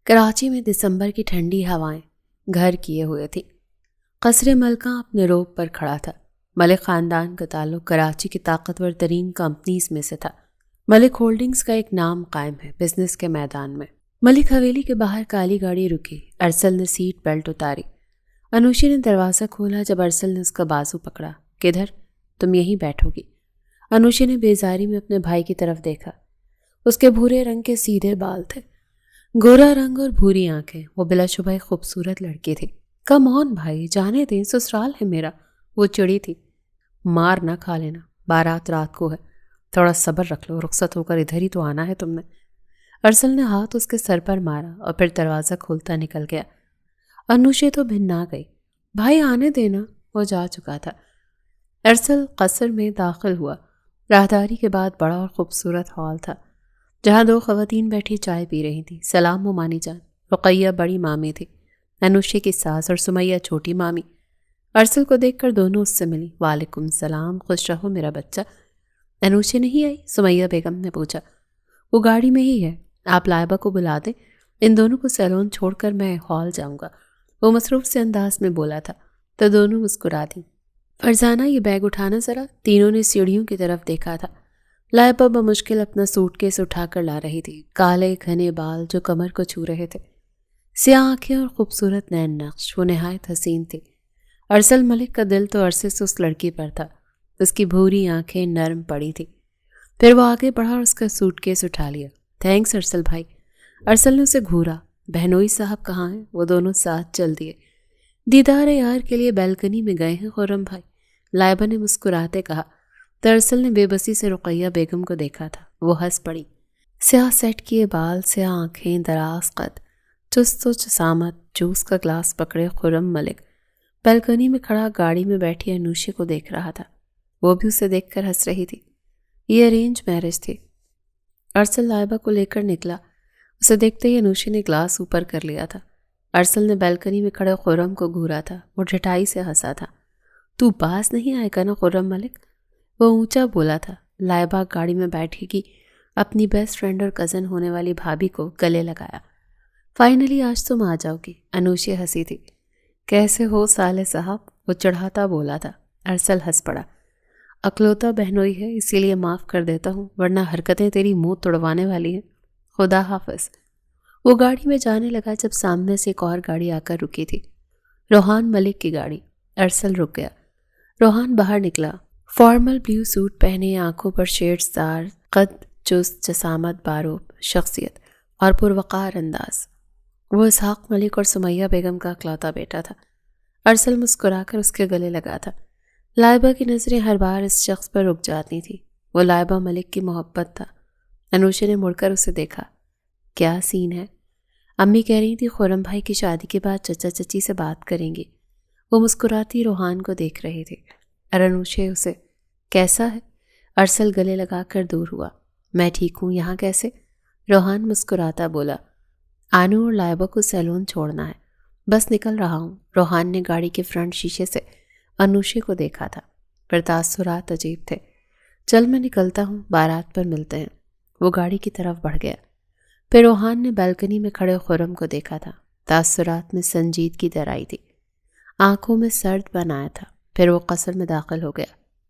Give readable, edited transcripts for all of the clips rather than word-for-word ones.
کراچی میں دسمبر کی ٹھنڈی ہوائیں گھر کیے ہوئے تھی۔ قصر ملکہ اپنے روپ پر کھڑا تھا۔ ملک خاندان کا تعلق کراچی کی طاقتور ترین کمپنیز میں سے تھا۔ ملک ہولڈنگز کا ایک نام قائم ہے بزنس کے میدان میں۔ ملک حویلی کے باہر کالی گاڑی رکی۔ ارسل نے سیٹ بیلٹ اتاری۔ انوشی نے دروازہ کھولا جب ارسل نے اس کا بازو پکڑا۔ کدھر؟ تم یہیں بیٹھو گی۔ انوشی نے بیزاری میں اپنے بھائی کی طرف دیکھا۔ اس کے بھورے رنگ کے سیدھے بال تھے، گورا رنگ اور بھوری آنکھیں۔ وہ بلا شبہ ایک خوبصورت لڑکی تھی۔ کم آن بھائی، جانے دیں، سسرال ہے میرا۔ وہ چڑی تھی۔ مار نہ کھا لینا، بارات رات کو ہے، تھوڑا صبر رکھ لو، رخصت ہو کر ادھر ہی تو آنا ہے تم نے۔ ارسل نے ہاتھ اس کے سر پر مارا اور پھر دروازہ کھولتا نکل گیا۔ انوشی تو بھنا گئی۔ بھائی آنے دینا، وہ جا چکا تھا۔ ارسل قصر میں داخل ہوا۔ راہداری کے بعد بڑا اور خوبصورت ہال تھا جہاں دو خواتین بیٹھی چائے پی رہی تھیں۔ سلام ممانی جان۔ رقیہ بڑی مامی تھی، انوشی کی ساس، اور سمیہ چھوٹی مامی۔ ارسل کو دیکھ کر دونوں اس سے ملی۔ وعلیکم السلام، خوش رہو میرا بچہ۔ انوشی نہیں آئی؟ سمیہ بیگم نے پوچھا۔ وہ گاڑی میں ہی ہے، آپ لائبہ کو بلا دیں، ان دونوں کو سیلون چھوڑ کر میں ہال جاؤں گا، وہ مصروف سے انداز میں بولا تھا تو دونوں مسکرا دیں۔ فرزانہ یہ بیگ اٹھانا ذرا۔ تینوں نے سیڑھیوں کی طرف دیکھا تھا۔ لائبہ بمشکل اپنا سوٹ کیس اٹھا کر لا رہی تھی۔ کالے گھنے بال جو کمر کو چھو رہے تھے، سیاہ آنکھیں اور خوبصورت نین نقش، وہ نہایت حسین تھی۔ ارسل ملک کا دل تو عرصے سے اس لڑکی پر تھا۔ اس کی بھوری آنکھیں نرم پڑی تھی۔ پھر وہ آگے بڑھا اور اس کا سوٹ کیس اٹھا لیا۔ تھینکس ارسل بھائی۔ ارسل نے اسے گھورا۔ بہنوئی صاحب کہاں ہیں؟ وہ دونوں ساتھ چل دیے۔ دیدار یار کے لیے بیلکنی میں گئے ہیں خرم بھائی، لائبہ نے مسکراتے کہا۔ ارسل نے بے بسی سے رقیہ بیگم کو دیکھا تھا۔ وہ ہنس پڑی۔ سیاہ سیٹ کیے بال، سیاہ آنکھیں، دراز قد، چست و جسامت، جوس کا گلاس پکڑے خرم ملک بیلکنی میں کھڑا گاڑی میں بیٹھی انوشی کو دیکھ رہا تھا۔ وہ بھی اسے دیکھ کر ہنس رہی تھی۔ یہ ارینج میرج تھی۔ ارسل لائبہ کو لے کر نکلا۔ اسے دیکھتے ہی انوشی نے گلاس اوپر کر لیا تھا۔ ارسل نے بیلکنی میں کھڑے خرم کو گھورا تھا۔ وہ ڈھٹائی سے ہنسا تھا۔ تو پاس نہیں آئے گا نا خرم ملک؟ وہ اونچا بولا تھا۔ لائبہ گاڑی میں بیٹھے گی، اپنی بیسٹ فرینڈ اور کزن ہونے والی بھابھی کو گلے لگایا۔ فائنلی آج تم آ جاؤ گی، انوشی ہنسی تھی۔ کیسے ہو صالح صاحب؟ وہ چڑھاتا بولا تھا۔ ارسل ہنس پڑا۔ اکلوتا بہنوئی ہے اسی لیے معاف کر دیتا ہوں، ورنہ حرکتیں تیری منہ توڑوانے والی ہیں۔ خدا حافظ۔ وہ گاڑی میں جانے لگا جب سامنے سے ایک اور گاڑی آ کر رکی تھی۔ روحان ملک کی گاڑی۔ ارسل رک گیا۔ روحان باہر نکلا۔ فارمل بلیو سوٹ پہنے، آنکھوں پر شیڈز دار، قد چست، جسامت باروب، شخصیت اور پروقار انداز۔ وہ اسحاق ملک اور سمیہ بیگم کا اکلوتا بیٹا تھا۔ ارسل مسکرا کر اس کے گلے لگا تھا۔ لائبہ کی نظریں ہر بار اس شخص پر رک جاتی تھیں۔ وہ لائبہ ملک کی محبت تھا۔ انوشی نے مڑ کر اسے دیکھا۔ کیا سین ہے؟ امی کہہ رہی تھی خرم بھائی کی شادی کے بعد چچا چچی سے بات کریں گی۔ وہ مسکراتی روحان کو دیکھ رہی تھی۔ انوشی اسے کیسا ہے؟ ارسل گلے لگا کر دور ہوا۔ میں ٹھیک ہوں، یہاں کیسے؟ روحان مسکراتا بولا۔ آنو اور لائبہ کو سیلون چھوڑنا ہے، بس نکل رہا ہوں۔ روحان نے گاڑی کے فرنٹ شیشے سے انوشی کو دیکھا تھا، پر تاثرات عجیب تھے۔ چل میں نکلتا ہوں، بارات پر ملتے ہیں۔ وہ گاڑی کی طرف بڑھ گیا۔ پھر روحان نے بیلکنی میں کھڑے خرم کو دیکھا تھا۔ تاثرات میں سنجیدگی در آئی تھی، آنکھوں میں سرد بنایا تھا۔ پھر وہ قصر میں داخل ہو گیا۔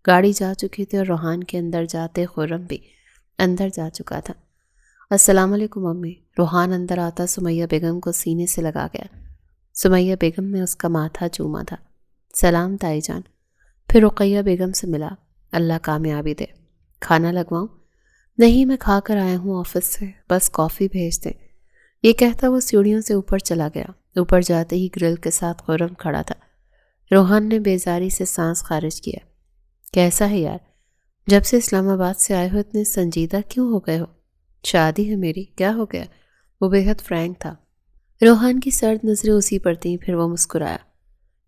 گاڑی جا چکی تھی اور روحان کے اندر جاتے خرم بھی اندر جا چکا تھا۔ السلام علیکم امی۔ روحان اندر آتا سمیہ بیگم کو سینے سے لگا گیا۔ سمیہ بیگم نے اس کا ماتھا چوما تھا۔ سلام تائی جان۔ پھر رقیہ بیگم سے ملا۔ اللہ کامیابی دے۔ کھانا لگواؤں؟ نہیں، میں کھا کر آیا ہوں آفس سے، بس کافی بھیج دیں۔ یہ کہتا وہ سیڑھیوں سے اوپر چلا گیا۔ اوپر جاتے ہی گرل کے ساتھ خرم کھڑا تھا۔ روحان نے بیزاری سے سانس خارج کیا۔ کیسا ہے یار؟ جب سے اسلام آباد سے آئے ہو اتنے سنجیدہ کیوں ہو گئے ہو؟ شادی ہے میری، کیا ہو گیا؟ وہ بے حد فرینک تھا۔ روحان کی سرد نظریں اسی پر تھیں۔ پھر وہ مسکرایا۔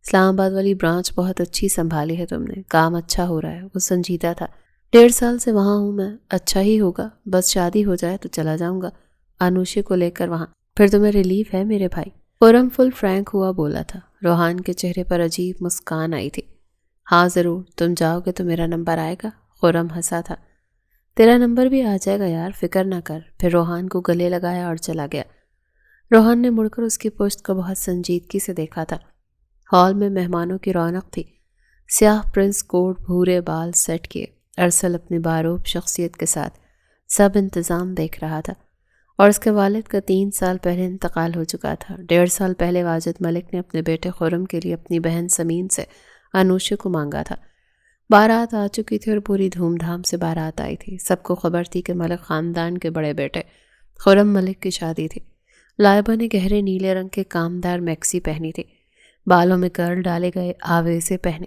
اسلام آباد والی برانچ بہت اچھی سنبھالی ہے تم نے، کام اچھا ہو رہا ہے۔ وہ سنجیدہ تھا۔ 1.5 سال سے وہاں ہوں میں، اچھا ہی ہوگا، بس شادی ہو جائے تو چلا جاؤں گا انوشی کو لے کر وہاں، پھر تمہیں ریلیف ہے میرے بھائی۔ خرم فل فرینک ہوا بولا تھا۔ روحان کے چہرے پر عجیب مسکان آئی تھی۔ ہاں ضرور، تم جاؤ گے تو میرا نمبر آئے گا؟ خرم ہنسا تھا۔ تیرا نمبر بھی آ جائے گا یار، فکر نہ کر۔ پھر روحان کو گلے لگایا اور چلا گیا۔ روحان نے مڑ کر اس کی پشت کو بہت سنجیدگی سے دیکھا تھا۔ ہال میں مہمانوں کی رونق تھی۔ سیاہ پرنس کوٹ، بھورے بال سیٹ کیے، ارسل اپنی باروب شخصیت کے ساتھ سب انتظام دیکھ رہا تھا، اور اس کے والد کا 3 سال پہلے انتقال ہو چکا تھا۔ 1.5 سال پہلے واجد ملک نے اپنے بیٹے خرم کے لیے اپنی بہن سمین سے انوشے کو مانگا تھا۔ بارات آ چکی تھی اور پوری دھوم دھام سے بارات آئی تھی۔ سب کو خبر تھی کہ ملک خاندان کے بڑے بیٹے خرم ملک کی شادی تھی۔ لائبہ نے گہرے نیلے رنگ کے کامدار میکسی پہنی تھی، بالوں میں کرل ڈالے گئے آویزے پہنے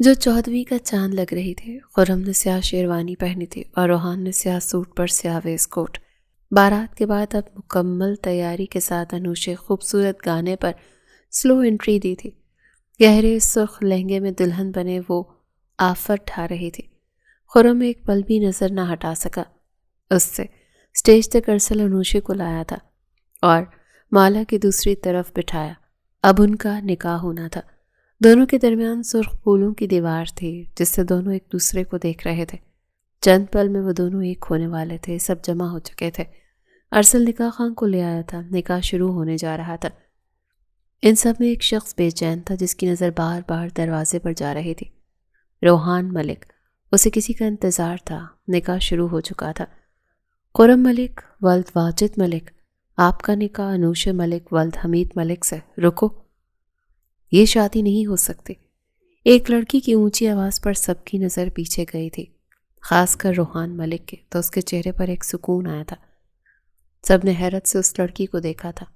جو 14ویں کا چاند لگ رہی تھی۔ خرم نے سیاہ شیروانی پہنی تھی اور روحان نے سیاہ سوٹ پر سیاہ ویس کوٹ۔ بارات کے بعد اب مکمل تیاری کے ساتھ انوشے خوبصورت گانے پر سلو انٹری دی تھی۔ گہرے سرخ لہنگے میں دلہن بنے وہ آفت ڈھا رہی تھی۔ خرم ایک پل بھی نظر نہ ہٹا سکا اس سے۔ اسٹیج تک ارسل انوشے کو لایا تھا اور مالا کی دوسری طرف بٹھایا۔ اب ان کا نکاح ہونا تھا۔ دونوں کے درمیان سرخ پھولوں کی دیوار تھی جس سے دونوں ایک دوسرے کو دیکھ رہے تھے۔ چند پل میں وہ دونوں ایک ہونے والے تھے۔ سب جمع ہو چکے تھے۔ ارسل نکاح خان کو لے آیا تھا۔ نکاح شروع ہونے جا رہا تھا۔ ان سب میں ایک شخص بے چین تھا جس کی نظر بار بار دروازے پر جا رہی تھی۔ روحان ملک۔ اسے کسی کا انتظار تھا۔ نکاح شروع ہو چکا تھا۔ خرم ملک ولد واجد ملک، آپ کا نکاح انوشے ملک ولد حمید ملک سے۔ رکو، یہ شادی نہیں ہو سکتی۔ ایک لڑکی کی اونچی آواز پر سب کی نظر پیچھے گئی تھی، خاص کر روحان ملک کے، تو اس کے چہرے پر ایک سکون آیا تھا۔ سب نے حیرت سے اس لڑکی کو دیکھا تھا۔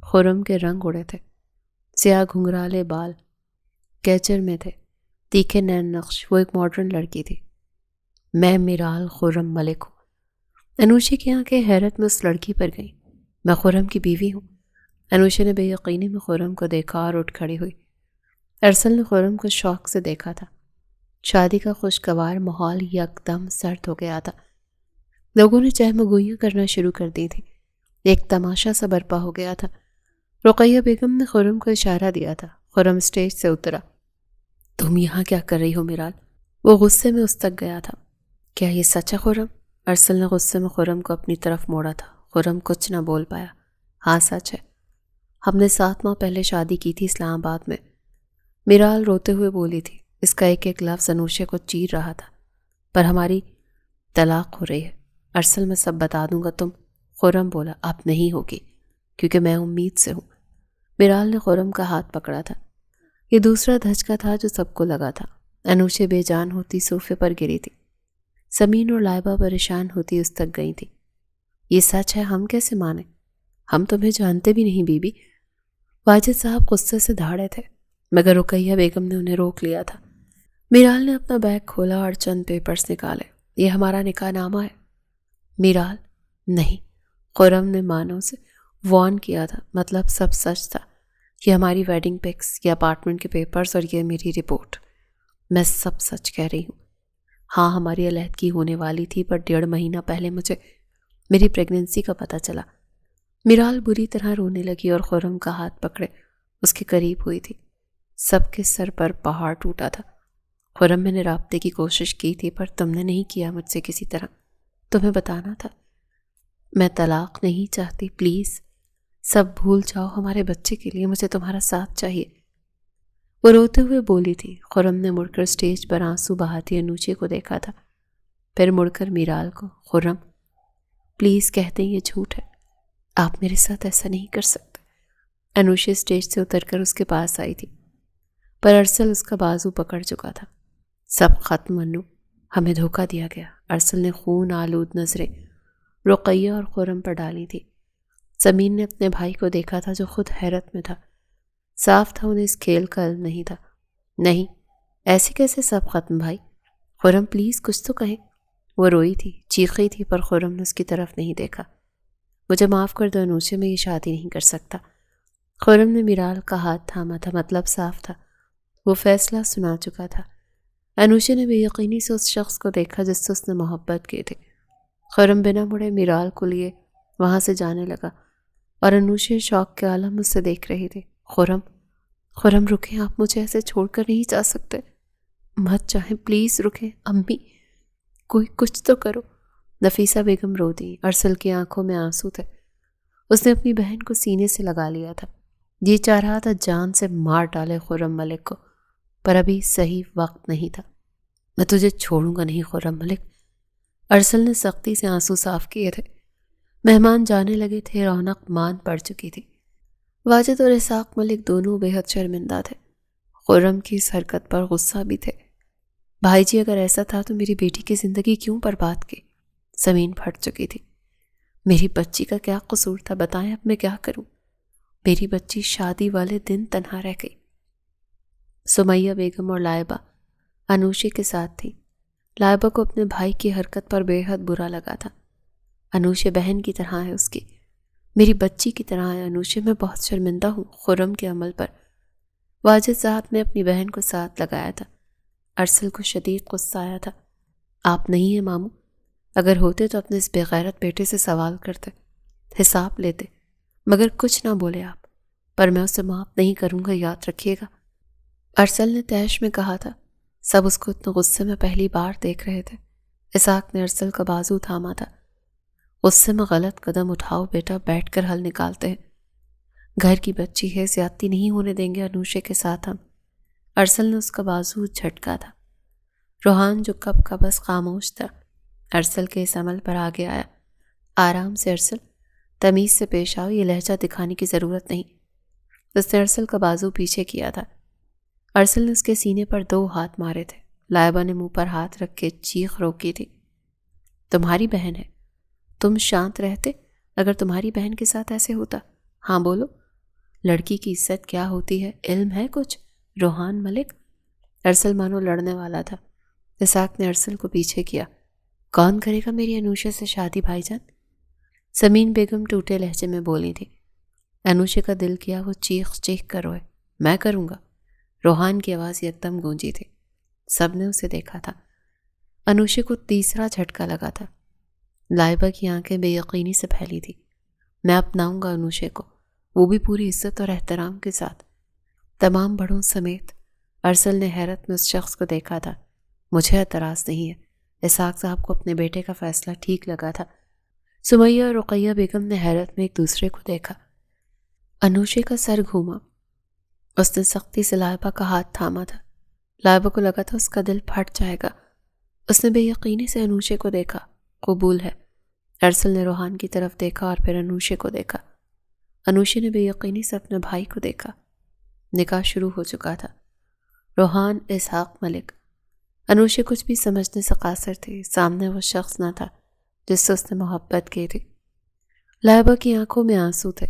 خرم کے رنگ اڑے تھے، سیاہ گھنگرالے بال کیچر میں تھے، تیکھے نین نقش۔ وہ ایک ماڈرن لڑکی تھی۔ میں میرال خرم ملک ہوں۔ انوشے کی آنکھیں حیرت میں اس لڑکی پر گئیں۔ میں خرم کی بیوی ہوں۔ انوشے نے بے یقینی میں خرم کو دیکھا اور اٹھ کھڑی ہوئی۔ ارسل نے خرم کو شوق سے دیکھا تھا۔ شادی کا خوشگوار ماحول یکدم سرد ہو گیا تھا۔ لوگوں نے چہمگوئیاں کرنا شروع کر دی تھی۔ ایک تماشا سا برپا ہو گیا تھا۔ رقیہ بیگم نے خرم کو اشارہ دیا تھا۔ خرم اسٹیج سے اترا۔ تم یہاں کیا کر رہی ہو میرال؟ وہ غصے میں اس تک گیا تھا۔ کیا یہ سچ ہے خرم؟ ارسل نے غصے میں خرم کو اپنی طرف موڑا تھا۔ خرم کچھ نہ بول پایا۔ ہاں سچ ہے، ہم نے 7 ماہ پہلے شادی کی تھی اسلام آباد میں۔ میرال روتے ہوئے بولی تھی۔ اس کا ایک ایک لفظ انوشے کو چیر رہا تھا۔ پر ہماری طلاق ہو رہی ہے ارسل، میں سب بتا دوں گا تم۔ خرم بولا، اب نہیں ہوگی کیونکہ میں امید سے ہوں۔ میرال نے خرم کا ہاتھ پکڑا تھا۔ یہ دوسرا دھچکا تھا جو سب کو لگا تھا۔ انوشے بے جان ہوتی صوفے پر گری تھی۔ سمین اور لائبہ پریشان ہوتی اس تک گئی تھی۔ یہ سچ ہے، ہم کیسے مانیں؟ ہم تمہیں جانتے بھی نہیں بی بی۔ واجد صاحب غصے سے دھاڑے تھے، مگر رقیہ بیگم نے انہیں روک لیا تھا۔ میرال نے اپنا بیگ کھولا اور چند پیپرز نکالے۔ یہ ہمارا نکاح نامہ ہے۔ میرال، نہیں۔ خرم نے مانو سے وارن کیا تھا، مطلب سب سچ تھا۔ یہ ہماری ویڈنگ پکس، یہ اپارٹمنٹ کے پیپرز اور یہ میری رپورٹ، میں سب سچ کہہ رہی ہوں۔ ہاں ہماری علیحدگی ہونے والی تھی، پر 1.5 مہینہ پہلے مجھے میری پریگننسی کا پتہ چلا۔ میرال بری طرح رونے لگی اور خرم کا ہاتھ پکڑے اس کے قریب ہوئی تھی۔ سب کے سر پر پہاڑ ٹوٹا تھا۔ خرم، میں نے رابطے کی کوشش کی تھی پر تم نے نہیں کیا مجھ سے کسی طرح۔ تمہیں بتانا تھا۔ میں طلاق نہیں چاہتی، پلیز سب بھول جاؤ ہمارے بچے کے لیے، مجھے تمہارا ساتھ چاہیے۔ وہ روتے ہوئے بولی تھی۔ خرم نے مڑ کر اسٹیج پر آنسو بہاتی انوشے کو دیکھا تھا، پھر مڑ کر میرال کو۔ خرم پلیز کہہ دیں یہ جھوٹ ہے، آپ میرے ساتھ ایسا نہیں کر سکتے۔ انوشے اسٹیج سے اتر کر اس کے پاس آئی تھی، پر ارسل اس کا بازو پکڑ چکا تھا۔ سب ختم انو، ہمیں دھوکہ دیا گیا۔ ارسل نے خون آلود نظریں رقیہ اور خرم پر ڈالی تھی۔ سمین نے اپنے بھائی کو دیکھا تھا جو خود حیرت میں تھا۔ صاف تھا انہیں اس کھیل کا علم نہیں تھا۔ نہیں، ایسے کیسے سب ختم بھائی؟ خرم پلیز کچھ تو کہیں۔ وہ روئی تھی، چیخی تھی، پر خرم نے اس کی طرف نہیں دیکھا۔ مجھے معاف کر دو انوشے، میں یہ شادی نہیں کر سکتا۔ خرم نے میرال کا ہاتھ تھاما تھا، مطلب صاف تھا، وہ فیصلہ سنا چکا تھا۔ انوشے نے بے یقینی سے اس شخص کو دیکھا جس سے اس نے محبت کی تھی۔ خرم بنا مڑے میرال کو لیے وہاں سے جانے لگا اور انوشے شوق کے عالم اس سے دیکھ رہی تھی۔ خرم رکیں، آپ مجھے ایسے چھوڑ کر نہیں جا سکتے، مت چاہیں، پلیز رکیں امی، کوئی کچھ تو کرو۔ نفیسہ بیگم رو دی۔ ارسل کی آنکھوں میں آنسو تھے۔ اس نے اپنی بہن کو سینے سے لگا لیا تھا، یہ چاہ رہا تھا جان سے مار ڈالے خرم ملک کو، پر ابھی صحیح وقت نہیں تھا۔ میں تجھے چھوڑوں گا نہیں خرم ملک، ارسل نے سختی سے آنسو صاف کیے تھے۔ مہمان جانے لگے تھے، رونق مان پڑ چکی تھی۔ واجد اور اسحاق ملک دونوں بے حد شرمندہ تھے، خرم کی اس حرکت پر غصہ بھی تھے۔ بھائی جی اگر ایسا تھا تو میری بیٹی کی زندگی کیوں برباد کی؟ زمین پھٹ چکی تھی۔ میری بچی کا کیا قصور تھا؟ بتائیں اب میں کیا کروں؟ میری بچی شادی والے دن تنہا رہ گئی۔ سمیہ بیگم اور لائبہ انوشے کے ساتھ تھی۔ لائبہ کو اپنے بھائی کی حرکت پر بے حد برا لگا تھا۔ انوشے بہن کی طرح ہے اس کی، میری بچی کی طرح ہے انوشے، میں بہت شرمندہ ہوں خرم کے عمل پر۔ واجد صاحب نے اپنی بہن کو ساتھ لگایا تھا۔ ارسل کو شدید غصہ آیا تھا۔ آپ نہیں ہیں ماموں، اگر ہوتے تو اپنے اس بے غیرت بیٹے سے سوال کرتے، حساب لیتے، مگر کچھ نہ بولے آپ، پر میں اسے معاف نہیں کروں گا، یاد رکھیے گا، ارسل نے تیش میں کہا تھا۔ سب اس کو اتنے غصے میں پہلی بار دیکھ رہے تھے۔ اسحاق نے ارسل کا بازو تھاما تھا۔ غصے میں غلط قدم اٹھاؤ بیٹا، بیٹھ کر حل نکالتے ہیں، گھر کی بچی ہے، زیادتی نہیں ہونے دیں گے انوشے کے ساتھ ہم۔ ارسل نے اس کا بازو جھٹکا تھا۔ روحان جو کب کا بس خاموش تھا، ارسل کے اس عمل پر آگے آیا۔ آرام سے ارسل، تمیز سے پیش آؤ، یہ لہجہ دکھانے کی ضرورت نہیں۔ اس نے ارسل کا بازو پیچھے کیا تھا۔ ارسل نے اس کے سینے پر 2 ہاتھ مارے تھے۔ لائبہ نے منہ پر ہاتھ رکھ کے چیخ روکی تھی۔ تمہاری بہن ہے، تم شانت رہتے اگر تمہاری بہن کے ساتھ ایسے ہوتا؟ ہاں بولو، لڑکی کی عزت کیا ہوتی ہے، علم ہے کچھ روحان ملک؟ ارسل مانو لڑنے والا تھا۔ اسحاق نے ارسل کو پیچھے کیا۔ کون کرے گا میری انوشے سے شادی بھائی جان؟ سمین بیگم ٹوٹے لہجے میں بولی تھی۔ انوشے کا دل کیا وہ چیخ چیخ کر روئے۔ میں کروں گا، روحان کی آواز یکدم گونجی تھی۔ سب نے اسے دیکھا تھا۔ انوشے کو تیسرا جھٹکا لگا تھا۔ لائبہ کی آنکھیں بے یقینی سے پھیلی تھی۔ میں اپناؤں گا انوشے کو، وہ بھی پوری عزت اور احترام کے ساتھ، تمام بڑوں سمیت۔ ارسل نے حیرت میں اس شخص کو دیکھا تھا۔ مجھے اعتراض نہیں ہے، اسحاق صاحب کو اپنے بیٹے کا فیصلہ ٹھیک لگا تھا۔ سمیہ اور رقیہ بیگم نے حیرت میں ایک دوسرے کو دیکھا۔ انوشے کا سر گھوما۔ اس نے سختی سے لائبہ کا ہاتھ تھاما تھا۔ لائبہ کو لگا تھا اس کا دل پھٹ جائے گا۔ اس نے بے یقینی سے انوشے کو دیکھا۔ قبول ہے۔ ارسل نے روحان کی طرف دیکھا اور پھر انوشے کو دیکھا۔ انوشے نے بے یقینی سے اپنے بھائی کو دیکھا۔ نکاح شروع ہو چکا تھا۔ روحان، اسحاق ملک۔ انوشے کچھ بھی سمجھنے سے قاصر تھی۔ سامنے وہ شخص نہ تھا جس سے اس نے محبت کی تھی۔ لائبہ کی آنکھوں میں آنسو تھے۔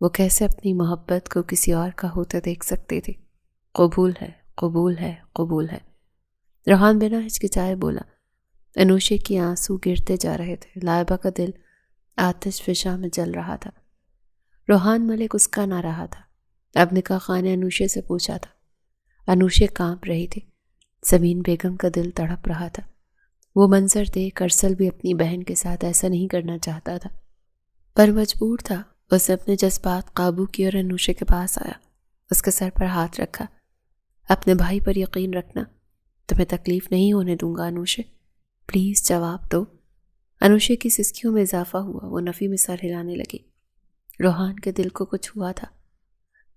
وہ کیسے اپنی محبت کو کسی اور کا ہوتے دیکھ سکتی تھی؟ قبول ہے، قبول ہے، قبول ہے، روحان بنا ہچکچائے بولا۔ انوشے کی آنسو گرتے جا رہے تھے۔ لائبہ کا دل آتش فشاں میں جل رہا تھا۔ روحان ملک اس کا نہ رہا تھا۔ اب نکاح خان نے انوشے سے پوچھا تھا۔ انوشے کانپ رہی تھی۔ سمین بیگم کا دل تڑپ رہا تھا۔ وہ منظر دیکھ ارسل بھی اپنی بہن کے ساتھ ایسا نہیں کرنا چاہتا تھا، پر مجبور تھا۔ اس نے اپنے جذبات قابو کیے اور انوشے کے پاس آیا، اس کے سر پر ہاتھ رکھا۔ اپنے بھائی پر یقین رکھنا، تمہیں تکلیف نہیں ہونے دوں گا انوشے، پلیز جواب دو۔ انوشے کی سسکیوں میں اضافہ ہوا، وہ نفی میں سر ہلانے لگی۔ روحان کے دل کو کچھ ہوا تھا،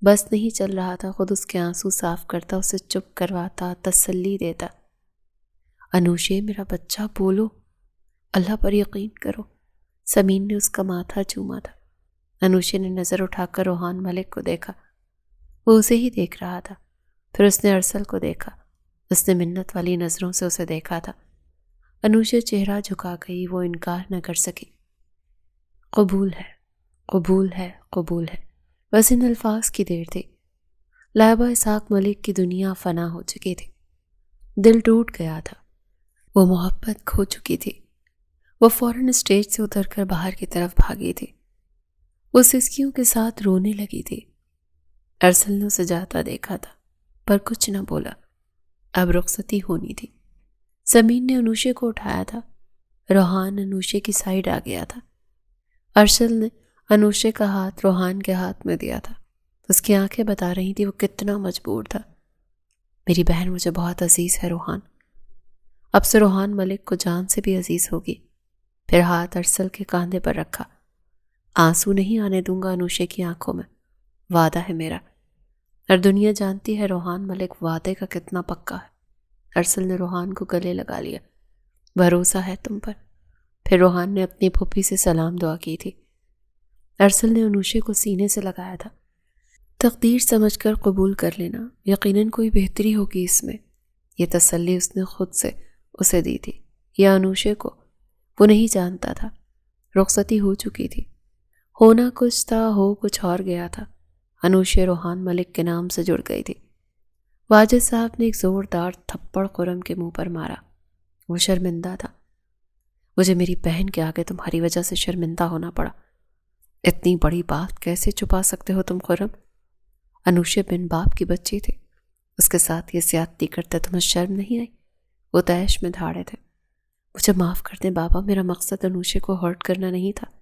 بس نہیں چل رہا تھا، خود اس کے آنسو صاف کرتا، اسے چپ کرواتا، تسلی دیتا۔ انوشے میرا بچہ، بولو، اللہ پر یقین کرو۔ سمین نے اس کا ماتھا چوما تھا۔ انوشے نے نظر اٹھا کر روحان ملک کو دیکھا۔ وہ اسے ہی دیکھ رہا تھا۔ پھر اس نے ارسل کو دیکھا۔ اس نے منت والی نظروں سے اسے دیکھا تھا۔ انوشے چہرہ جھکا گئی، وہ انکار نہ کر سکی۔ قبول ہے، قبول ہے، قبول ہے، بس ان الفاظ کی دیر تھی۔ لائبہ اسحاق ملک کی دنیا فنا ہو چکی تھی۔ دل ٹوٹ گیا تھا۔ وہ محبت کھو چکی تھی۔ وہ فوراً اسٹیج سے اتر کر باہر کی طرف بھاگی تھی۔ وہ سسکیوں کے ساتھ رونے لگی تھی۔ ارسل نے اسے جاتا دیکھا تھا، پر کچھ نہ بولا۔ اب رخصتی ہونی تھی۔ سمین نے انوشے کو اٹھایا تھا۔ روحان انوشے کی سائیڈ آ گیا تھا۔ ارسل نے انوشے کا ہاتھ روحان کے ہاتھ میں دیا تھا۔ اس کی آنکھیں بتا رہی تھی وہ کتنا مجبور تھا۔ میری بہن مجھے بہت عزیز ہے روحان، اب سے روحان ملک کو جان سے بھی عزیز ہوگی۔ پھر ہاتھ ارسل کے کاندھے پر رکھا۔ آنسو نہیں آنے دوں گا انوشے کی آنکھوں میں، وعدہ ہے میرا۔ اور دنیا جانتی ہے روحان ملک وعدے کا کتنا پکا ہے۔ ارسل نے روحان کو گلے لگا لیا۔ بھروسہ ہے تم پر۔ پھر روحان نے اپنی پھوپھی سے سلام دعا کی تھی۔ ارسل نے انوشے کو سینے سے لگایا تھا۔ تقدیر سمجھ کر قبول کر لینا، یقیناً کوئی بہتری ہوگی اس میں، یہ تسلی اس نے خود سے اسے دی تھی، یا انوشے کو، وہ نہیں جانتا تھا۔ رخصتی ہو چکی تھی، ہونا کچھ تھا، ہو کچھ اور گیا تھا۔ انوشے روحان ملک کے نام سے جڑ گئی تھی۔ واجد صاحب نے ایک زوردار تھپڑ خرم کے منہ پر مارا۔ وہ شرمندہ تھا۔ مجھے میری بہن کے آگے تمہاری وجہ سے شرمندہ ہونا پڑا۔ اتنی بڑی بات کیسے چھپا سکتے ہو تم خرم؟ انوشے بن باپ کی بچی تھی، اس کے ساتھ یہ زیادتی کرتے تمہیں شرم نہیں آئی؟ وہ تیش میں دھاڑے تھے۔ مجھے معاف کر دیں بابا، میرا مقصد انوشے کو ہرٹ کرنا نہیں تھا۔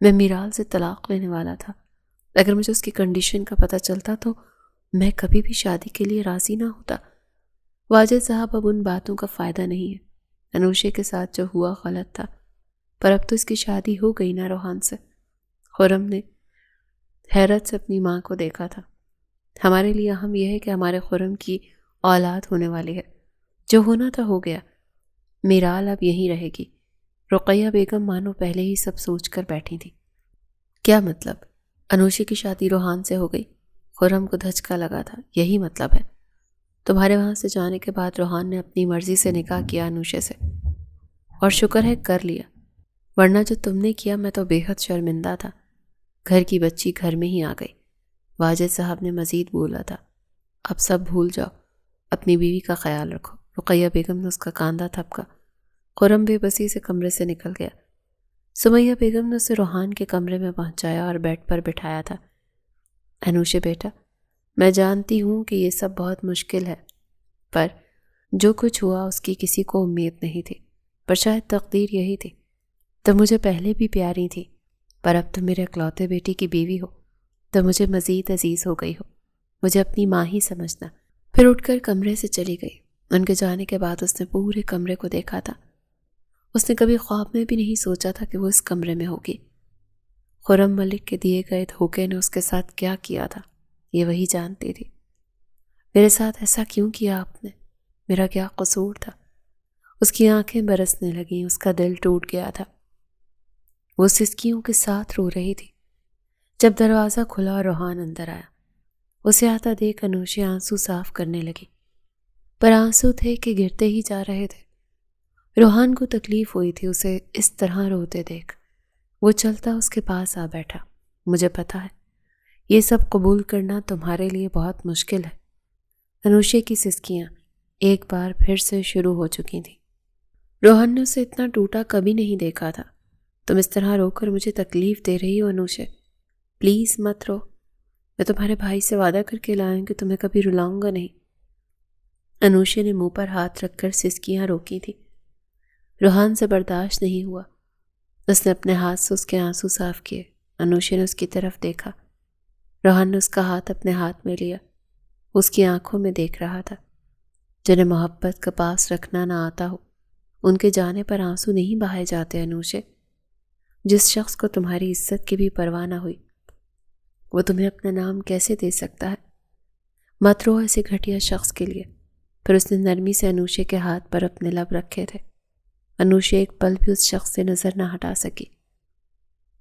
میں میرال سے طلاق لینے والا تھا۔ اگر مجھے اس کی کنڈیشن کا پتہ چلتا تو میں کبھی بھی شادی کے لیے راضی نہ ہوتا۔ واجد صاحب اب ان باتوں کا فائدہ نہیں ہے۔ انوشے کے ساتھ جو ہوا غلط تھا، پر اب تو اس کی شادی ہو گئی نا روحان سے۔ خرم نے حیرت سے اپنی ماں کو دیکھا تھا۔ ہمارے لیے اہم یہ ہے کہ ہمارے خرم کی اولاد ہونے والی ہے۔ جو ہونا تھا ہو گیا، میرال اب یہیں رہے گی۔ رقیہ بیگم مانو پہلے ہی سب سوچ کر بیٹھی تھی۔ کیا مطلب؟ انوشے کی شادی روحان سے ہو گئی؟ خرم کو دھچکا لگا تھا۔ یہی مطلب ہے۔ تمہارے وہاں سے جانے کے بعد روحان نے اپنی مرضی سے نکاح کیا انوشے سے، اور شکر ہے کر لیا، ورنہ جو تم نے کیا میں تو بے حد شرمندہ تھا۔ گھر کی بچی گھر میں ہی آ گئی۔ واجد صاحب نے مزید بولا تھا، اب سب بھول جاؤ، اپنی بیوی کا خیال رکھو۔ رقیہ بیگم نے اس کا کاندھا تھپکا۔ خرم بے بسی سے کمرے سے نکل گیا۔ سمیہ بیگم نے اسے روحان کے کمرے میں پہنچایا اور بیڈ پر بٹھایا تھا۔ انوشے بیٹا، میں جانتی ہوں کہ یہ سب بہت مشکل ہے، پر جو کچھ ہوا اس کی کسی کو امید نہیں تھی، پر شاید تقدیر یہی تھی۔ تم مجھے پہلے بھی پیاری تھی، پر اب تم میرے اکلوتے بیٹی کی بیوی ہو، تو مجھے مزید عزیز ہو گئی ہو۔ مجھے اپنی ماں ہی سمجھنا۔ پھر اٹھ کر کمرے سے چلی گئی۔ ان کے جانے کے بعد اس نے پورے کمرے کو دیکھا تھا۔ اس نے کبھی خواب میں بھی نہیں سوچا تھا کہ وہ اس کمرے میں ہوگی۔ خرم ملک کے دیے گئے دھوکے نے اس کے ساتھ کیا کیا تھا، یہ وہی جانتی تھی۔ میرے ساتھ ایسا کیوں کیا آپ نے؟ میرا کیا قصور تھا؟ اس کی آنکھیں برسنے لگیں، اس کا دل ٹوٹ گیا تھا۔ وہ سسکیوں کے ساتھ رو رہی تھی۔ جب دروازہ کھلا اور روحان اندر آیا، اسے آتا دیکھ انوشے آنسو صاف کرنے لگی، پر آنسو تھے کہ گرتے ہی جا رہے تھے۔ روحان کو تکلیف ہوئی تھی اسے اس طرح روتے دیکھ۔ وہ چلتا اس کے پاس آ بیٹھا۔ مجھے پتا ہے یہ سب قبول کرنا تمہارے لیے بہت مشکل ہے۔ انوشے کی سسکیاں ایک بار پھر سے شروع ہو چکی تھیں۔ روحان نے اسے اتنا ٹوٹا کبھی نہیں دیکھا تھا۔ تم اس طرح رو کر مجھے تکلیف دے رہی ہو انوشے، پلیز مت رو۔ میں تمہارے بھائی سے وعدہ کر کے لایا ہوں کہ تمہیں کبھی رلاؤں گا نہیں۔ انوشے نے منہ پر ہاتھ رکھ کر سسکیاں روکی تھی۔ روحان سے برداشت نہیں ہوا۔ اس نے اپنے ہاتھ سے اس کے آنسو صاف کیے۔ انوشے نے اس کی طرف دیکھا۔ روحان نے اس کا ہاتھ اپنے ہاتھ میں لیا۔ اس کی آنکھوں میں دیکھ رہا تھا۔ جنہیں محبت کا پاس رکھنا نہ آتا ہو، ان کے جانے پر آنسو نہیں بہائے جاتے انوشے۔ جس شخص کو تمہاری عزت کی بھی پرواہ نہ ہوئی، وہ تمہیں اپنا نام کیسے دے سکتا ہے؟ مت رو ایسے گھٹیا شخص کے لیے۔ پھر اس نے نرمی سے انوشے کے ہاتھ پر اپنے لب رکھے تھے۔ انوشے ایک پل بھی اس شخص سے نظر نہ ہٹا سکی۔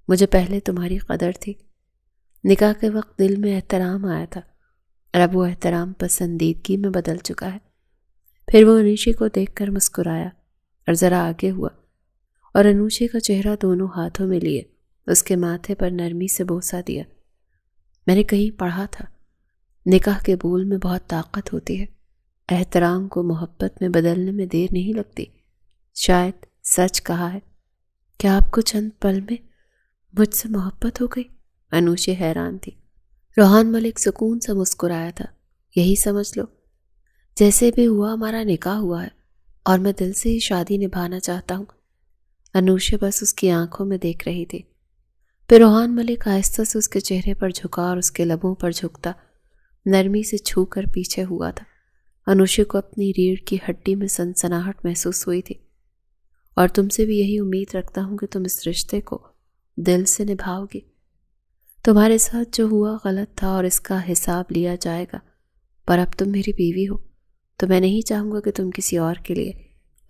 مجھے پہلے تمہاری قدر تھی۔ نکاح کے وقت دل میں احترام آیا تھا، اور اب وہ احترام پسندیدگی میں بدل چکا ہے۔ پھر وہ انوشے کو دیکھ کر مسکرایا اور ذرا آگے ہوا، اور انوشے کا چہرہ دونوں ہاتھوں میں لیے اس کے ماتھے پر نرمی سے بوسہ دیا۔ میں نے کہیں پڑھا تھا، نکاح کے بول میں بہت طاقت ہوتی ہے۔ احترام کو محبت میں بدلنے میں دیر نہیں لگتی۔ شاید سچ کہا ہے۔ کیا آپ کو چند پل میں مجھ سے محبت ہو گئی؟ انوشے حیران تھی۔ روحان ملک سکون سے مسکرایا تھا۔ یہی سمجھ لو، جیسے بھی ہوا ہمارا نکاح ہوا ہے، اور میں دل سے ہی شادی نبھانا چاہتا ہوں۔ انوشے بس اس کی آنکھوں میں دیکھ رہی تھی۔ پھر روحان ملک آہستہ سے اس کے چہرے پر جھکا اور اس کے لبوں پر جھکتا نرمی سے چھو کر پیچھے ہوا تھا۔ انوشے کو اپنی ریڑھ کی ہڈی میں سنسناہٹ محسوس ہوئی تھی۔ اور تم سے بھی یہی امید رکھتا ہوں کہ تم اس رشتے کو دل سے نبھاؤگے؟ تمہارے ساتھ جو ہوا غلط تھا اور اس کا حساب لیا جائے گا، پر اب تم میری بیوی ہو تو میں نہیں چاہوں گا کہ تم کسی اور کے لیے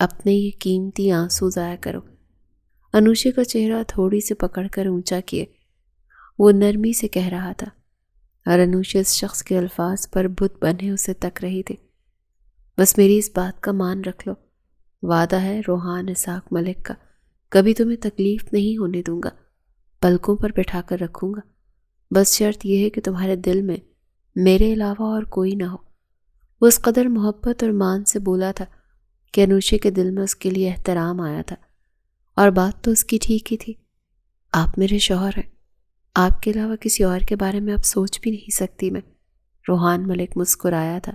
اپنے یہ قیمتی آنسو ضائع کرو۔ انوشے کا چہرہ تھوڑی سی پکڑ کر اونچا کیے وہ نرمی سے کہہ رہا تھا، اور انوشے اس شخص کے الفاظ پر بت بنے اسے تک رہی تھی۔ بس میری اس بات کا مان رکھ لو، وعدہ ہے روحان اسحاق ملک کا، کبھی تمہیں تکلیف نہیں ہونے دوں گا، پلکوں پر بٹھا کر رکھوں گا۔ بس شرط یہ ہے کہ تمہارے دل میں میرے علاوہ اور کوئی نہ ہو۔ وہ اس قدر محبت اور مان سے بولا تھا کہ انوشے کے دل میں اس کے لیے احترام آیا تھا، اور بات تو اس کی ٹھیک ہی تھی۔ آپ میرے شوہر ہیں، آپ کے علاوہ کسی اور کے بارے میں اب سوچ بھی نہیں سکتی میں۔ روحان ملک مسکرایا تھا،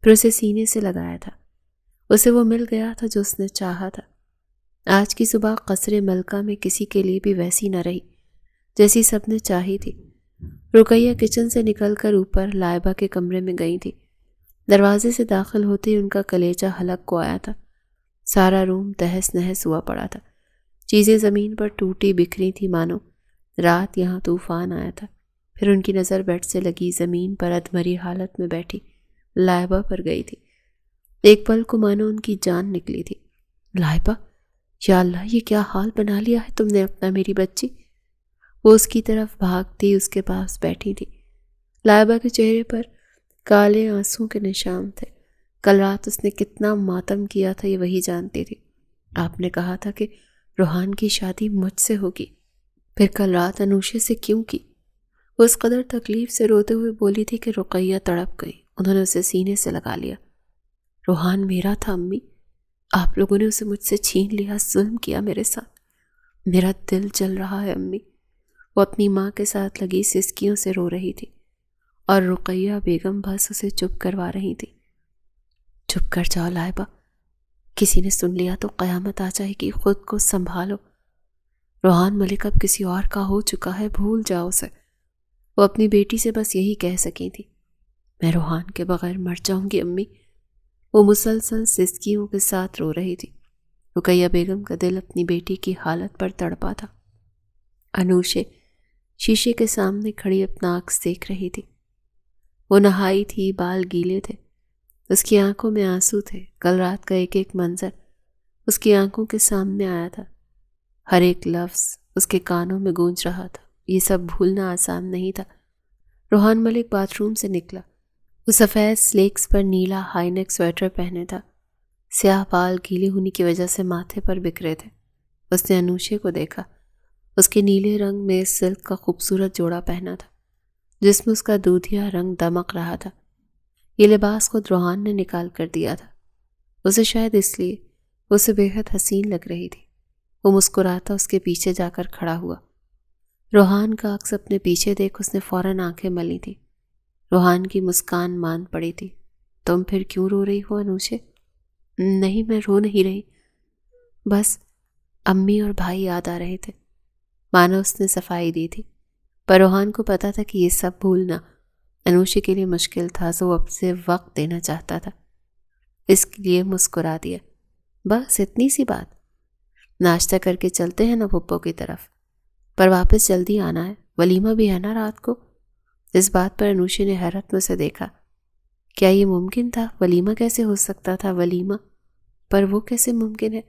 پھر اسے سینے سے لگایا تھا۔ اسے وہ مل گیا تھا جو اس نے چاہا تھا۔ آج کی صبح قصر ملکہ میں کسی کے لیے بھی ویسی نہ رہی جیسی سب نے چاہی تھی۔ رقیہ کچن سے نکل کر اوپر لائبہ کے کمرے میں گئی تھی۔ دروازے سے داخل ہوتے ہی ان کا کلیجہ حلق کو آیا تھا۔ سارا روم تہس نہس ہوا پڑا تھا، چیزیں زمین پر ٹوٹی بکھری تھی، مانو رات یہاں طوفان آیا تھا۔ پھر ان کی نظر بیڈ سے لگی زمین پر ادھمری حالت میں بیٹھی لائبہ پر گئی تھی۔ ایک پل کو مانو ان کی جان نکلی تھی۔ لائبہ، یا اللہ، یہ کیا حال بنا لیا ہے تم نے اپنا میری بچی؟ وہ اس کی طرف بھاگتی اس کے پاس بیٹھی تھی۔ لائبہ کے چہرے پر کالے آنسوں کے نشان تھے۔ کل رات اس نے کتنا ماتم کیا تھا یہ وہی جانتی تھی۔ آپ نے کہا تھا کہ روحان کی شادی مجھ سے ہوگی، پھر کل رات انوشے سے کیوں کی؟ وہ اس قدر تکلیف سے روتے ہوئے بولی تھی کہ رقیہ تڑپ گئی۔ انہوں نے اسے سینے سے لگا لیا۔ روحان میرا تھا امی، آپ لوگوں نے اسے مجھ سے چھین لیا، ظلم کیا میرے ساتھ۔ میرا دل جل رہا ہے امی۔ وہ اپنی ماں کے ساتھ لگی سسکیوں سے رو رہی تھی، اور رقیہ بیگم بس اسے چپ کروا رہی تھی۔ چپ کر جاؤ لائبہ، کسی نے سن لیا تو قیامت آ جائے گی، خود کو سنبھالو۔ روحان ملک اب کسی اور کا ہو چکا ہے، بھول جاؤ اسے۔ وہ اپنی بیٹی سے بس یہی کہہ سکی تھی، میں روحان کے بغیر مر جاؤں گی امی۔ وہ مسلسل سسکیوں کے ساتھ رو رہی تھی۔ رقیہ بیگم کا دل اپنی بیٹی کی حالت پر تڑپا تھا۔ انوشے شیشے کے سامنے کھڑی اپنا عکس دیکھ رہی تھی۔ وہ نہائی تھی، بال گیلے تھے، اس کی آنکھوں میں آنسو تھے۔ کل رات کا ایک ایک منظر اس کی آنکھوں کے سامنے آیا تھا، ہر ایک لفظ اس کے کانوں میں گونج رہا تھا۔ یہ سب بھولنا آسان نہیں تھا۔ روحان ملک باتھ روم سے نکلا۔ وہ سفید سلیکس پر نیلا ہائی نیک سویٹر پہنے تھا، سیاہ بال گیلے ہونے کی وجہ سے ماتھے پر بکھرے تھے۔ اس نے انوشے کو دیکھا، اس کے نیلے رنگ میں سلک کا خوبصورت جوڑا پہنا تھا جس میں اس کا دودھیا رنگ دمک رہا تھا۔ یہ لباس خود روحان نے نکال کر دیا تھا، اسے شاید اس لیے اسے بے حد حسین لگ رہی تھی۔ وہ مسکراتا اس کے پیچھے جا کر کھڑا ہوا۔ روحان کا عکس اپنے پیچھے دیکھ اس نے فوراً آنکھیں ملی تھی۔ روحان کی مسکان مان پڑی تھی۔ تم پھر کیوں رو رہی ہو انوشے؟ نہیں، میں رو نہیں رہی، بس امی اور بھائی یاد آ رہے تھے، مانا اس نے صفائی دی تھی۔ پر روحان کو پتا تھا کہ یہ سب بھولنا انوشے کے لیے مشکل تھا، سو وہ اب سے وقت دینا چاہتا تھا، اس کے لیے مسکرا دیا۔ بس اتنی سی بات، ناشتہ کر کے چلتے ہیں نا پھپھو کی طرف، پر واپس جلدی آنا ہے، ولیمہ بھی ہے نا رات کو۔ اس بات پر انوشے نے حیرت میں اسے دیکھا۔ کیا یہ ممکن تھا؟ ولیمہ کیسے ہو سکتا تھا؟ ولیمہ پر وہ کیسے ممکن ہے؟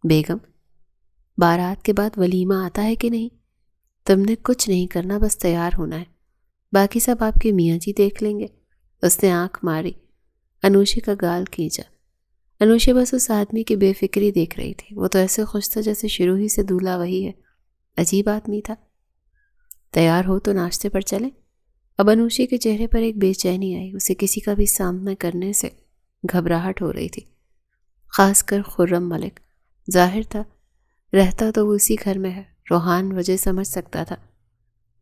بیگم، بارات کے بعد ولیمہ آتا ہے کہ نہیں؟ تم نے کچھ نہیں کرنا، بس تیار ہونا ہے، باقی سب آپ کے میاں جی دیکھ لیں گے۔ اس نے آنکھ ماری، انوشے کا گال کھینچا۔ انوشے بس اس آدمی کی بے فکری دیکھ رہی تھی۔ وہ تو ایسے خوش تھا جیسے شروع ہی سے دولہا وہی ہے۔ عجیب آدمی تھا۔ تیار ہو تو ناشتے پر چلیں؟ اب انوشے کے چہرے پر ایک بے چینی آئی، اسے کسی کا بھی سامنا کرنے سے گھبراہٹ ہو رہی تھی، خاص کر خرم ملک۔ ظاہر تھا رہتا تو وہ اسی گھر میں ہے، روحان وجہ سمجھ سکتا تھا۔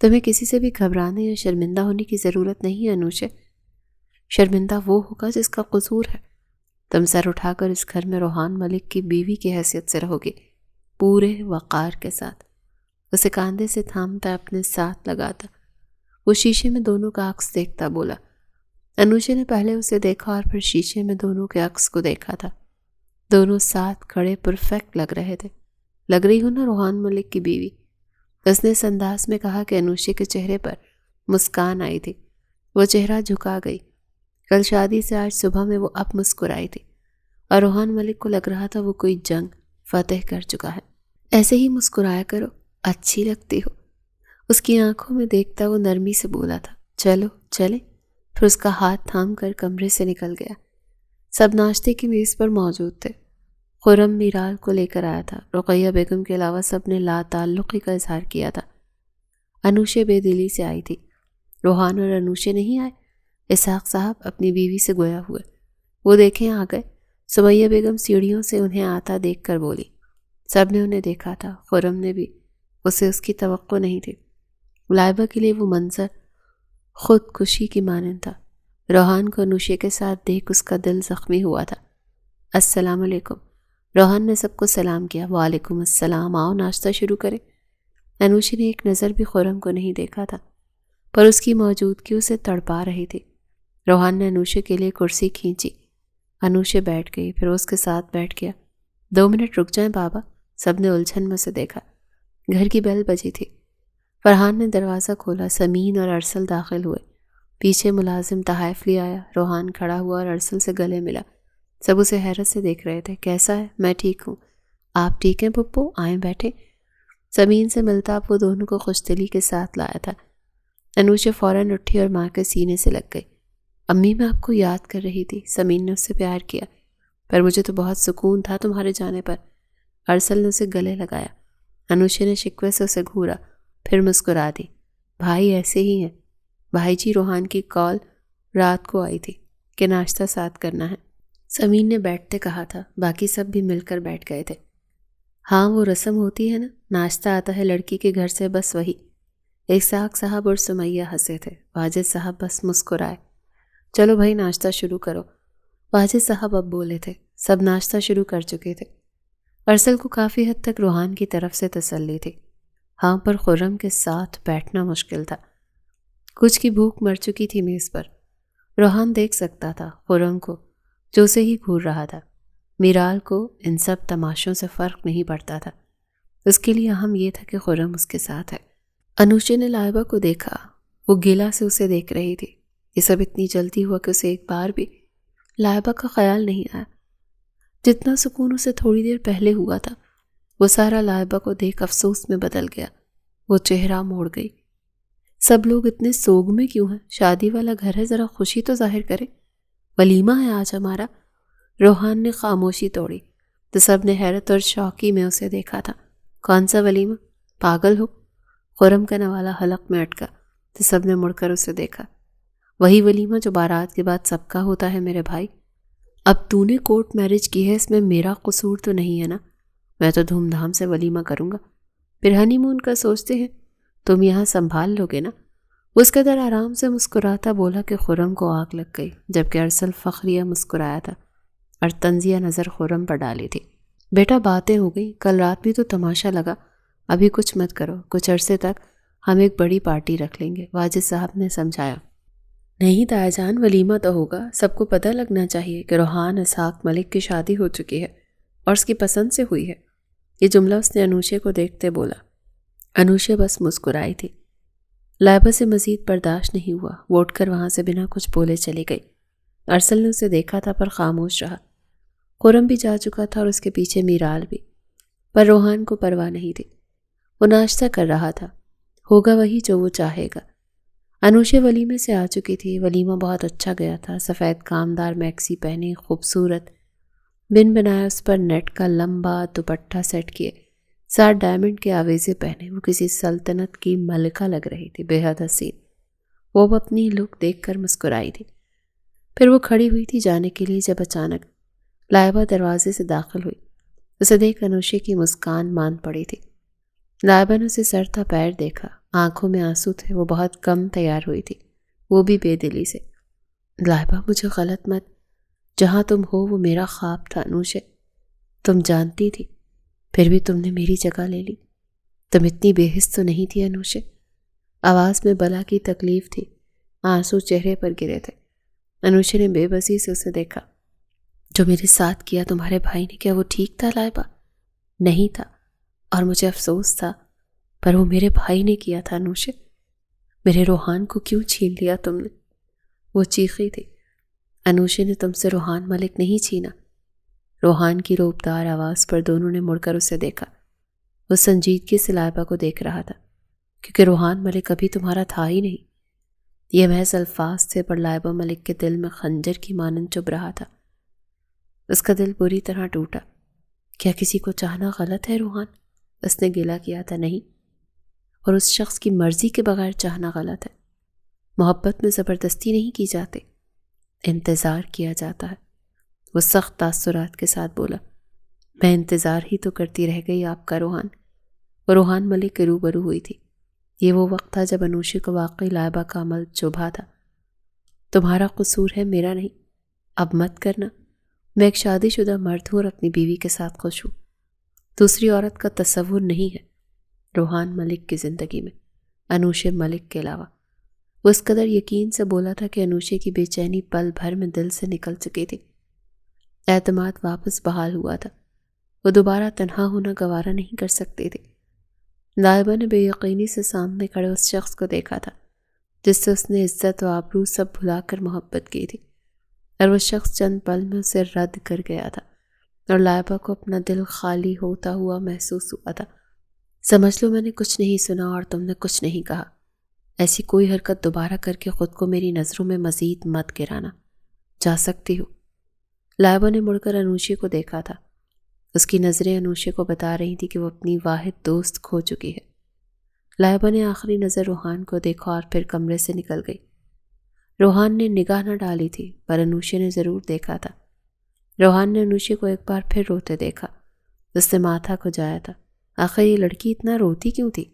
تمہیں کسی سے بھی گھبرانے یا شرمندہ ہونے کی ضرورت نہیں ہے انوشے، شرمندہ وہ ہوگا جس کا قصور ہے۔ تم سر اٹھا کر اس گھر میں روحان ملک کی بیوی کی حیثیت سے رہو گے، پورے وقار کے ساتھ۔ اسے کاندھے سے تھامتا اپنے ساتھ لگاتا، وہ شیشے میں دونوں کا عکس دیکھتا بولا۔ انوشے نے پہلے اسے دیکھا اور پھر شیشے میں دونوں کے عکس کو دیکھا تھا۔ دونوں ساتھ کھڑے پرفیکٹ لگ رہے تھے۔ لگ رہی ہو نا روحان ملک کی بیوی؟ اس نے اس انداز میں کہا کہ انوشے کے چہرے پر مسکان آئی تھی۔ وہ چہرہ جھکا گئی۔ کل شادی سے آج صبح میں وہ اب مسکرائی تھی اور روحان ملک کو لگ رہا تھا وہ کوئی جنگ فتح کر چکا ہے۔ ایسے ہی مسکرایا کرو، اچھی لگتی ہو۔ اس کی آنکھوں میں دیکھتا وہ نرمی سے بولا تھا۔ چلو چلیں۔ پھر اس کا ہاتھ تھام کر کمرے سے نکل گیا۔ سب ناشتے کی میز پر موجود تھے۔ خرم میرال کو لے کر آیا تھا۔ رقیہ بیگم کے علاوہ سب نے لا تعلقی کا اظہار کیا تھا۔ انوشے بے دلی سے آئی تھی۔ روحان اور انوشے نہیں آئے۔ اسحاق صاحب اپنی بیوی سے گویا ہوئے۔ وہ دیکھیں آ گئے۔ سمیہ بیگم سیڑھیوں سے انہیں آتا دیکھ کر بولی۔ سب نے انہیں دیکھا تھا، خرم نے بھی۔ اسے اس کی توقع نہیں تھی۔ لائبہ کے لیے وہ منظر خودکشی کی مانند تھا۔ روحان کو انوشے کے ساتھ دیکھ اس کا دل زخمی ہوا تھا۔ السلام علیکم۔ روحان نے سب کو سلام کیا۔ وعلیکم السلام، آؤ ناشتہ شروع کریں۔ انوشے نے ایک نظر بھی خرم کو نہیں دیکھا تھا، پر اس کی موجودگی اسے تڑپا رہی تھی۔ روحان نے انوشے کے لیے کرسی کھینچی۔ انوشے بیٹھ گئی، پھر اس کے ساتھ بیٹھ گیا۔ 2 منٹ رک جائیں بابا، سب نے الجھن میں سے دیکھا۔ گھر کی بیل بجی تھی۔ فرحان نے دروازہ کھولا۔ سمین اور ارسل داخل ہوئے۔ پیچھے ملازم تحائف لے آیا۔ روحان کھڑا ہوا اور ارسل سے گلے ملا۔ سب اسے حیرت سے دیکھ رہے تھے۔ کیسا ہے؟ میں ٹھیک ہوں۔ آپ ٹھیک ہیں پپو؟ آئیں بیٹھے۔ سمین سے ملتا وہ دونوں کو خوش دلی کے ساتھ لایا تھا۔ انوشے فوراً اٹھی اور ماں کے سینے سے لگ گئی۔ امی میں آپ کو یاد کر رہی تھی۔ سمین نے اس سے پیار کیا۔ پر مجھے تو بہت سکون تھا تمہارے جانے پر۔ ارسل نے اسے گلے لگایا۔ انوشے نے شکوے سے اسے گھورا، پھر مسکرا دی۔ بھائی ایسے ہی ہیں۔ بھائی جی، روحان کی کال رات کو آئی تھی کہ ناشتہ ساتھ کرنا ہے۔ سمین نے بیٹھتے کہا تھا۔ باقی سب بھی مل کر بیٹھ گئے تھے۔ ہاں وہ رسم ہوتی ہے نا، ناشتہ آتا ہے لڑکی کے گھر سے، بس وہی۔ اسحاق صاحب اور سمیہ ہنسے تھے۔ واجد صاحب بس مسکرائے۔ چلو بھائی ناشتہ شروع کرو۔ واجد صاحب اب بولے تھے۔ سب ناشتہ شروع کر چکے تھے۔ ارسل کو کافی حد تک روحان کی طرف سے تسلی تھی۔ ہاں پر خرم کے ساتھ بیٹھنا مشکل تھا۔ کچھ کی بھوک مر چکی تھی میز پر۔ روحان دیکھ سکتا تھا خرم کو جو اسے ہی گھور رہا تھا۔ میرال کو ان سب تماشوں سے فرق نہیں پڑتا تھا۔ اس کے لیے اہم یہ تھا کہ خرم اس کے ساتھ ہے۔ انوشے نے لائبہ کو دیکھا۔ وہ گلا سے اسے دیکھ رہی تھی۔ یہ سب اتنی جلدی ہوا کہ اسے ایک بار بھی لائبہ کا خیال نہیں آیا۔ جتنا سکون اسے تھوڑی دیر پہلے ہوا تھا وہ سارا لائبہ کو دیکھ افسوس میں بدل گیا۔ وہ چہرہ موڑ گئی۔ سب لوگ اتنے سوگ میں کیوں ہیں؟ شادی والا گھر ہے، ذرا خوشی تو ظاہر کرے۔ ولیمہ ہے آج ہمارا۔ روحان نے خاموشی توڑی تو سب نے حیرت اور شوقی میں اسے دیکھا تھا۔ کون سا ولیمہ؟ پاگل ہو؟ خرم کا نوالا حلق میں اٹکا تو سب نے مڑ کر اسے دیکھا۔ وہی ولیمہ جو بارات کے بعد سب کا ہوتا ہے میرے بھائی۔ اب تو نے کورٹ میرج کی ہے، اس میں میرا قصور تو نہیں ہے نا؟ میں تو دھوم دھام سے ولیمہ کروں گا۔ پھر ہنی مون کا سوچتے ہیں، تم یہاں سنبھال لوگے نا؟ اس قدر آرام سے مسکراتا بولا کہ خرم کو آگ لگ گئی، جبکہ ارسل فخریہ مسکرایا تھا اور طنزیہ نظر خرم پر ڈالی تھی۔ بیٹا باتیں ہو گئی، کل رات بھی تو تماشا لگا، ابھی کچھ مت کرو، کچھ عرصے تک ہم ایک بڑی پارٹی رکھ لیں گے، واجد صاحب نے سمجھایا۔ نہیں تایا جان، ولیمہ تو ہوگا، سب کو پتہ لگنا چاہیے کہ روحان اسحاق ملک کی شادی ہو چکی ہے اور اس کی پسند سے ہوئی ہے۔ یہ جملہ اس نے انوشے کو دیکھتے بولا۔ انوشے بس مسکرائی تھی۔ لائبہ سے مزید برداشت نہیں ہوا۔ وہ اٹھ کر وہاں سے بنا کچھ بولے چلی گئی۔ ارسل نے اسے دیکھا تھا پر خاموش رہا۔ خرم بھی جا چکا تھا اور اس کے پیچھے میرال بھی، پر روحان کو پرواہ نہیں تھی۔ وہ ناشتہ کر رہا تھا۔ ہوگا وہی جو وہ چاہے گا۔ انوشے ولیمے سے آ چکی تھی۔ ولیمہ بہت اچھا گیا تھا۔ سفید کامدار میکسی پہنے، خوبصورت بن بنایا اس پر نیٹ کا لمبا دوپٹہ سیٹ کیے، 7 ڈائمنڈ کے آویزے پہنے، وہ کسی سلطنت کی ملکہ لگ رہی تھی، بے حد حسین۔ وہ اپنی لک دیکھ کر مسکرائی تھی۔ پھر وہ کھڑی ہوئی تھی جانے کے لیے جب اچانک لائبہ دروازے سے داخل ہوئی۔ اسے دیکھ انوشے کی مسکان مان پڑی تھی۔ لائبہ نے اسے سر تا پیر دیکھا، آنکھوں میں آنسو تھے۔ وہ بہت کم تیار ہوئی تھی، وہ بھی بے دلی سے۔ لائبہ مجھے غلط مت، جہاں تم ہو وہ میرا خواب تھا انوشے، تم جانتی تھی، پھر بھی تم نے میری جگہ لے لی۔ تم اتنی بے حس تو نہیں تھی انوشے۔ آواز میں بلا کی تکلیف تھی، آنسو چہرے پر گرے تھے۔ انوشے نے بے بسی سے اسے دیکھا۔ جو میرے ساتھ کیا تمہارے بھائی نے، کیا وہ ٹھیک تھا لائبہ؟ نہیں تھا، اور مجھے افسوس تھا، پر وہ میرے بھائی نے کیا تھا انوشے، میرے روحان کو کیوں چھین لیا تم نے؟ وہ چیخی تھی۔ انوشے نے تم سے روحان ملک نہیں چھینا۔ روحان کی روبدار آواز پر دونوں نے مڑ کر اسے دیکھا۔ وہ سنجیدگی سے لائبہ کو دیکھ رہا تھا، کیونکہ روحان ملک ابھی تمہارا تھا ہی نہیں۔ یہ محض الفاظ تھے، پر لائبہ ملک کے دل میں خنجر کی مانند چبھ رہا تھا۔ اس کا دل بری طرح ٹوٹا۔ کیا کسی کو چاہنا غلط ہے روحان؟ اس نے گلہ کیا تھا۔ نہیں، اور اس شخص کی مرضی کے بغیر چاہنا غلط ہے۔ محبت میں زبردستی نہیں کی جاتی، انتظار کیا جاتا ہے۔ وہ سخت تاثرات کے ساتھ بولا، میں انتظار ہی تو کرتی رہ گئی آپ کا روحان۔ وہ روحان ملک کے روبرو ہوئی تھی۔ یہ وہ وقت تھا جب انوشے کو واقعی لائبہ کا عمل چبھا تھا۔ تمہارا قصور ہے، میرا نہیں۔ اب مت کرنا، میں ایک شادی شدہ مرد ہوں اور اپنی بیوی کے ساتھ خوش ہوں۔ دوسری عورت کا تصور نہیں ہے روحان ملک کی زندگی میں، انوشے ملک کے علاوہ۔ وہ اس قدر یقین سے بولا تھا کہ انوشے کی بے چینی پل بھر میں دل سے نکل چکی تھی۔ اعتماد واپس بحال ہوا تھا۔ وہ دوبارہ تنہا ہونا گوارا نہیں کر سکتی تھی۔ لائبہ نے بے یقینی سے سامنے کھڑے اس شخص کو دیکھا تھا جس سے اس نے عزت و آبرو سب بھلا کر محبت کی تھی، اور وہ شخص چند پل میں اسے رد کر گیا تھا، اور لائبہ کو اپنا دل خالی ہوتا ہوا محسوس ہوا تھا۔ سمجھ لو میں نے کچھ نہیں سنا اور تم نے کچھ نہیں کہا۔ ایسی کوئی حرکت دوبارہ کر کے خود کو میری نظروں میں مزید مت گرانا۔ جا سکتی ہو۔ لائبہ نے مڑ کر انوشے کو دیکھا تھا۔ اس کی نظریں انوشے کو بتا رہی تھی کہ وہ اپنی واحد دوست کھو چکی ہے۔ لائبہ نے آخری نظر روحان کو دیکھا اور پھر کمرے سے نکل گئی۔ روحان نے نگاہ نہ ڈالی تھی، پر انوشے نے ضرور دیکھا تھا۔ روحان نے انوشے کو ایک بار پھر روتے دیکھا۔ اس نے ماتھا کھجایا تھا۔ آخر یہ لڑکی اتنا روتی کیوں تھی؟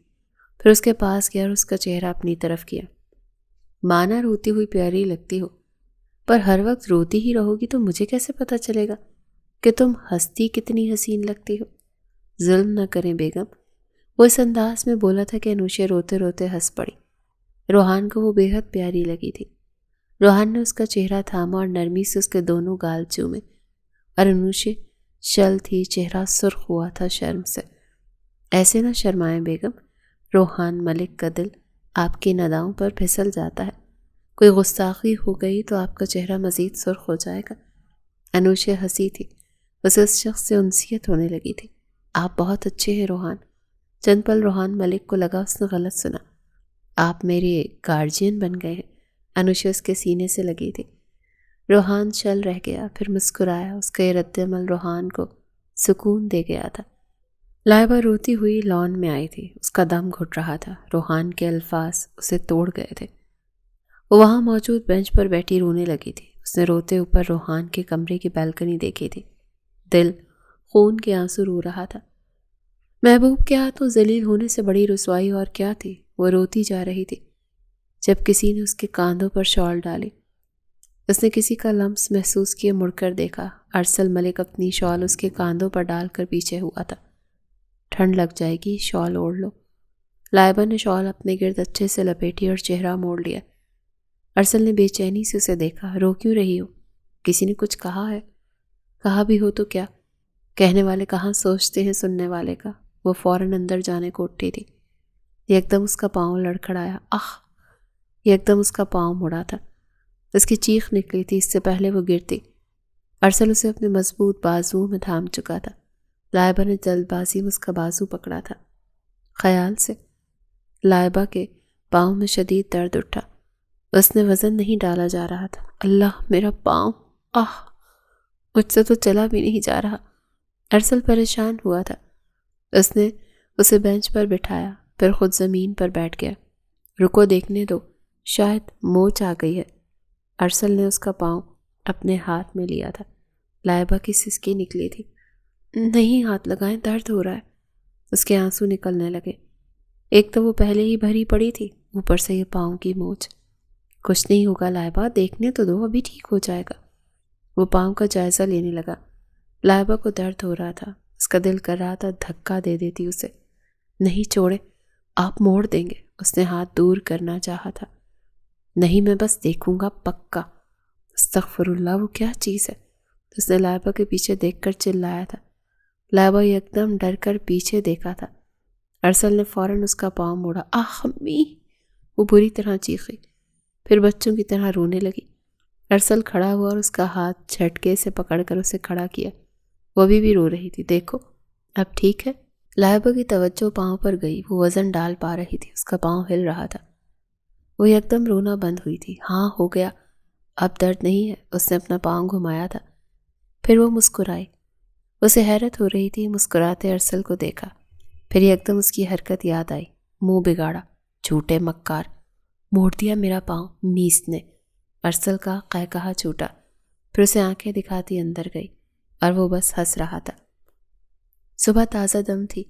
پھر اس کے پاس گیا اور اس کا چہرہ اپنی طرف کیا۔ مانا روتی ہوئی پیاری لگتی ہو، پر ہر وقت روتی ہی رہو گی تو مجھے کیسے پتہ چلے گا کہ تم ہستی کتنی حسین لگتی ہو؟ ظلم نہ کریں بیگم۔ وہ اس انداز میں بولا تھا کہ انوشے روتے روتے ہنس پڑی۔ روحان کو وہ بے حد پیاری لگی تھی۔ روحان نے اس کا چہرہ تھاما اور نرمی سے اس کے دونوں گال چومے، اور انوشے شل تھی، چہرہ سرخ ہوا تھا شرم سے۔ ایسے نہ شرمائیں بیگم، روحان ملک کا دل آپ کی نداؤں پر پھسل جاتا ہے۔ کوئی گستاخی ہو گئی تو آپ کا چہرہ مزید سرخ ہو جائے گا۔ انوشے ہنسی تھی۔ اسے اس شخص سے انسیت ہونے لگی تھی۔ آپ بہت اچھے ہیں روحان۔ چند پل روحان ملک کو لگا اس نے غلط سنا۔ آپ میرے گارجین بن گئے ہیں۔ انوشے اس کے سینے سے لگی تھی۔ روحان چل رہ گیا، پھر مسکرایا۔ اس کا یہ رد عمل روحان کو سکون دے گیا تھا۔ لائبہ روتی ہوئی لان میں آئی تھی۔ اس کا دم گھٹ رہا تھا۔ روحان کے الفاظ اسے توڑ گئے تھے۔ وہ وہاں موجود بینچ پر بیٹھی رونے لگی تھی۔ اس نے روتے اوپر روحان کے کمرے کی بالکنی دیکھی تھی۔ دل خون کے آنسو رو رہا تھا۔ محبوب کے ہاتھوں ذلیل ہونے سے بڑی رسوائی اور کیا تھی؟ وہ روتی جا رہی تھی جب کسی نے اس کے کاندھوں پر شال ڈالی۔ اس نے کسی کا لمس محسوس کیے، مڑ کر دیکھا۔ ارسل ملک اپنی شال اس کے کاندھوں پر ڈال کر پیچھے ہوا تھا۔ ٹھنڈ لگ جائے گی، شال اوڑھ لو۔ لائبہ نے شال اپنے گرد اچھے سے لپیٹی اور چہرہ موڑ لیا۔ ارسل نے بے چینی سے اسے دیکھا۔ رو کیوں رہی ہو؟ کسی نے کچھ کہا ہے؟ کہا بھی ہو تو کیا؟ کہنے والے کہاں سوچتے ہیں سننے والے کا۔ وہ فوراً اندر جانے کو اٹھی تھی۔ ایک دم اس کا پاؤں لڑکھڑایا۔ ایک دم اس کا پاؤں مڑا تھا۔ اس کی چیخ نکلی تھی، اس سے پہلے وہ گرتی۔ ارسل اسے اپنے مضبوط بازوؤں میں تھام چکا تھا۔ لائبہ نے جلد بازی میں اس کا بازو پکڑا تھا۔ خیال سے لائبہ کے پاؤں میں شدید درد اٹھا۔ اس نے وزن نہیں ڈالا جا رہا تھا۔ اللہ، میرا پاؤں! مجھ سے تو چلا بھی نہیں جا رہا۔ ارسل پریشان ہوا تھا۔ اس نے اسے بینچ پر بٹھایا، پھر خود زمین پر بیٹھ گیا۔ رکو، دیکھنے دو، شاید موچ آ گئی ہے۔ ارسل نے اس کا پاؤں اپنے ہاتھ میں لیا تھا۔ لائبہ کی سسکی نکلی تھی۔ نہیں ہاتھ لگائیں، درد ہو رہا ہے۔ اس کے آنسو نکلنے لگے۔ ایک تو وہ پہلے ہی بھری پڑی تھی، اوپر سے یہ پاؤں کی موچ۔ کچھ نہیں ہوگا لائبہ، دیکھنے تو دو، ابھی ٹھیک ہو جائے گا۔ وہ پاؤں کا جائزہ لینے لگا۔ لائبہ کو درد ہو رہا تھا۔ اس کا دل کر رہا تھا دھکا دے دیتی اسے۔ نہیں چھوڑے، آپ موڑ دیں گے۔ اس نے ہاتھ دور کرنا چاہا تھا۔ نہیں، میں بس دیکھوں گا، پکا۔ استغفر اللہ، وہ کیا چیز ہے؟ اس نے لائبہ کے پیچھے دیکھ کر چلایا تھا۔ لائبہ ایک دم ڈر کر پیچھے دیکھا تھا۔ ارسل نے فوراً اس کا پاؤں موڑا۔ آہ امی! وہ بری طرح چیخی، پھر بچوں کی طرح رونے لگی۔ ارسل کھڑا ہوا اور اس کا ہاتھ جھٹکے سے پکڑ کر اسے کھڑا کیا۔ وہ بھی رو رہی تھی۔ دیکھو اب ٹھیک ہے؟ لائبہ کی توجہ پاؤں پر گئی۔ وہ وزن ڈال پا رہی تھی، اس کا پاؤں ہل رہا تھا۔ وہ یکدم رونا بند ہوئی تھی۔ ہاں ہو گیا، اب درد نہیں ہے۔ اس نے اپنا پاؤں گھمایا تھا۔ پھر وہ مسکرائی۔ اسے حیرت ہو رہی تھی۔ مسکراتے ارسل کو دیکھا، پھر یکدم اس کی حرکت یاد آئی۔ منہ بگاڑا، جھوٹے مکار! موڑ دیا میرا پاؤں میس نے۔ ارسل کا قہقہا چھوٹا، پھر اسے آنکھیں دکھاتی اندر گئی اور وہ بس ہنس رہا تھا۔ صبح تازہ دم تھی۔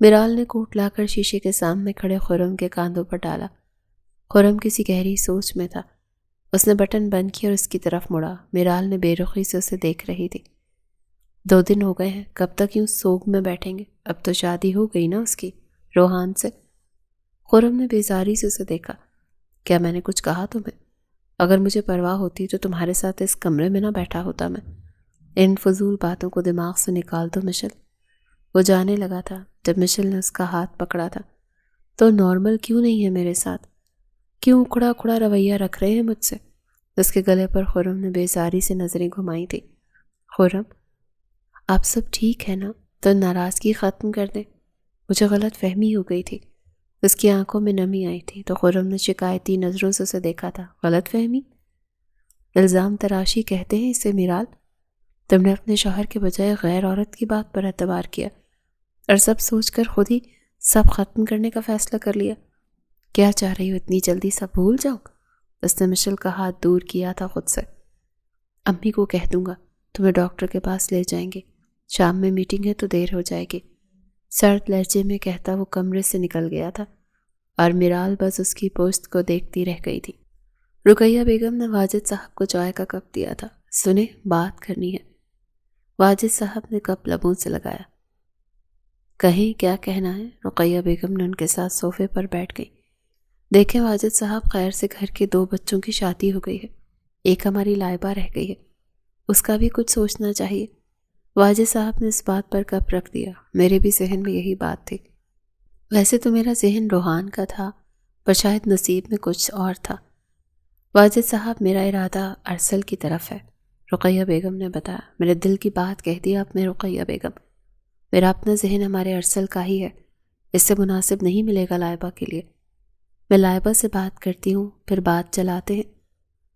میرال نے کوٹ لا کر شیشے کے سامنے کھڑے خرم کے کاندھوں پر ڈالا۔ خرم کسی گہری سوچ میں تھا۔ اس نے بٹن بند کیا اور اس کی طرف مڑا۔ میرال نے بے رخی سے اسے دیکھ رہی تھی۔ 2 دن ہو گئے ہیں، کب تک یوں سوگ میں بیٹھیں گے؟ اب تو شادی ہو گئی نا اس کی، روحان سے۔ خرم نے بیزاری سے اسے دیکھا۔ کیا میں نے کچھ کہا تمہیں؟ اگر مجھے پرواہ ہوتی تو تمہارے ساتھ اس کمرے میں نہ بیٹھا ہوتا میں۔ ان فضول باتوں کو دماغ سے نکال دو مشل۔ وہ جانے لگا تھا جب مشل نے اس کا ہاتھ پکڑا تھا۔ تو نارمل کیوں نہیں ہے میرے ساتھ؟ کیوں اکھڑا اکھڑا رویہ رکھ رہے ہیں مجھ سے؟ اس کے گلے پر خرم نے بیزاری سے نظریں گھمائی تھی۔ خرم، آپ سب ٹھیک ہے نا؟ تو ناراضگی ختم کر دیں۔ مجھے غلط فہمی ہو گئی تھی۔ اس کی آنکھوں میں نمی آئی تھی تو خرم نے شکایتی نظروں سے اسے دیکھا تھا۔ غلط فہمی؟ الزام تراشی کہتے ہیں اسے میرال۔ تم نے اپنے شوہر کے بجائے غیر عورت کی بات پر اعتبار کیا اور سب سوچ کر خود ہی سب ختم کرنے کا فیصلہ کر لیا۔ کیا چاہ رہی ہو اتنی جلدی سب بھول جاؤں؟ اس نے مشل کا ہاتھ دور کیا تھا خود سے۔ امی کو کہہ دوں گا، تمہیں ڈاکٹر کے پاس لے جائیں گے۔ شام میں میٹنگ ہے تو دیر ہو جائے گی۔ سرد لہجے میں کہتا وہ کمرے سے نکل گیا تھا اور میرال بس اس کی پوسٹ کو دیکھتی رہ گئی تھی۔ رقیہ بیگم نے واجد صاحب کو چائے کا کپ دیا تھا۔ سنیں، بات کرنی ہے۔ واجد صاحب نے کپ لبوں سے لگایا۔ کہیں کیا کہنا ہے؟ رقیہ بیگم نے ان کے ساتھ صوفے پر بیٹھ گئی۔ دیکھیں واجد صاحب، خیر سے گھر کے 2 بچوں کی شادی ہو گئی ہے، ایک ہماری لائبہ رہ گئی ہے، اس کا بھی کچھ سوچنا چاہیے۔ واجد صاحب نے اس بات پر کپ رکھ دیا۔ میرے بھی ذہن میں یہی بات تھی۔ ویسے تو میرا ذہن روحان کا تھا، پر شاید نصیب میں کچھ اور تھا۔ واجد صاحب، میرا ارادہ ارسل کی طرف ہے، رقیہ بیگم نے بتایا۔ میرے دل کی بات کہہ دی آپ نے رقیہ بیگم۔ میرا اپنا ذہن ہمارے ارسل کا ہی ہے، اس سے مناسب نہیں ملے گا لائبہ کے لیے۔ میں لائبہ سے بات کرتی ہوں، پھر بات چلاتے ہیں۔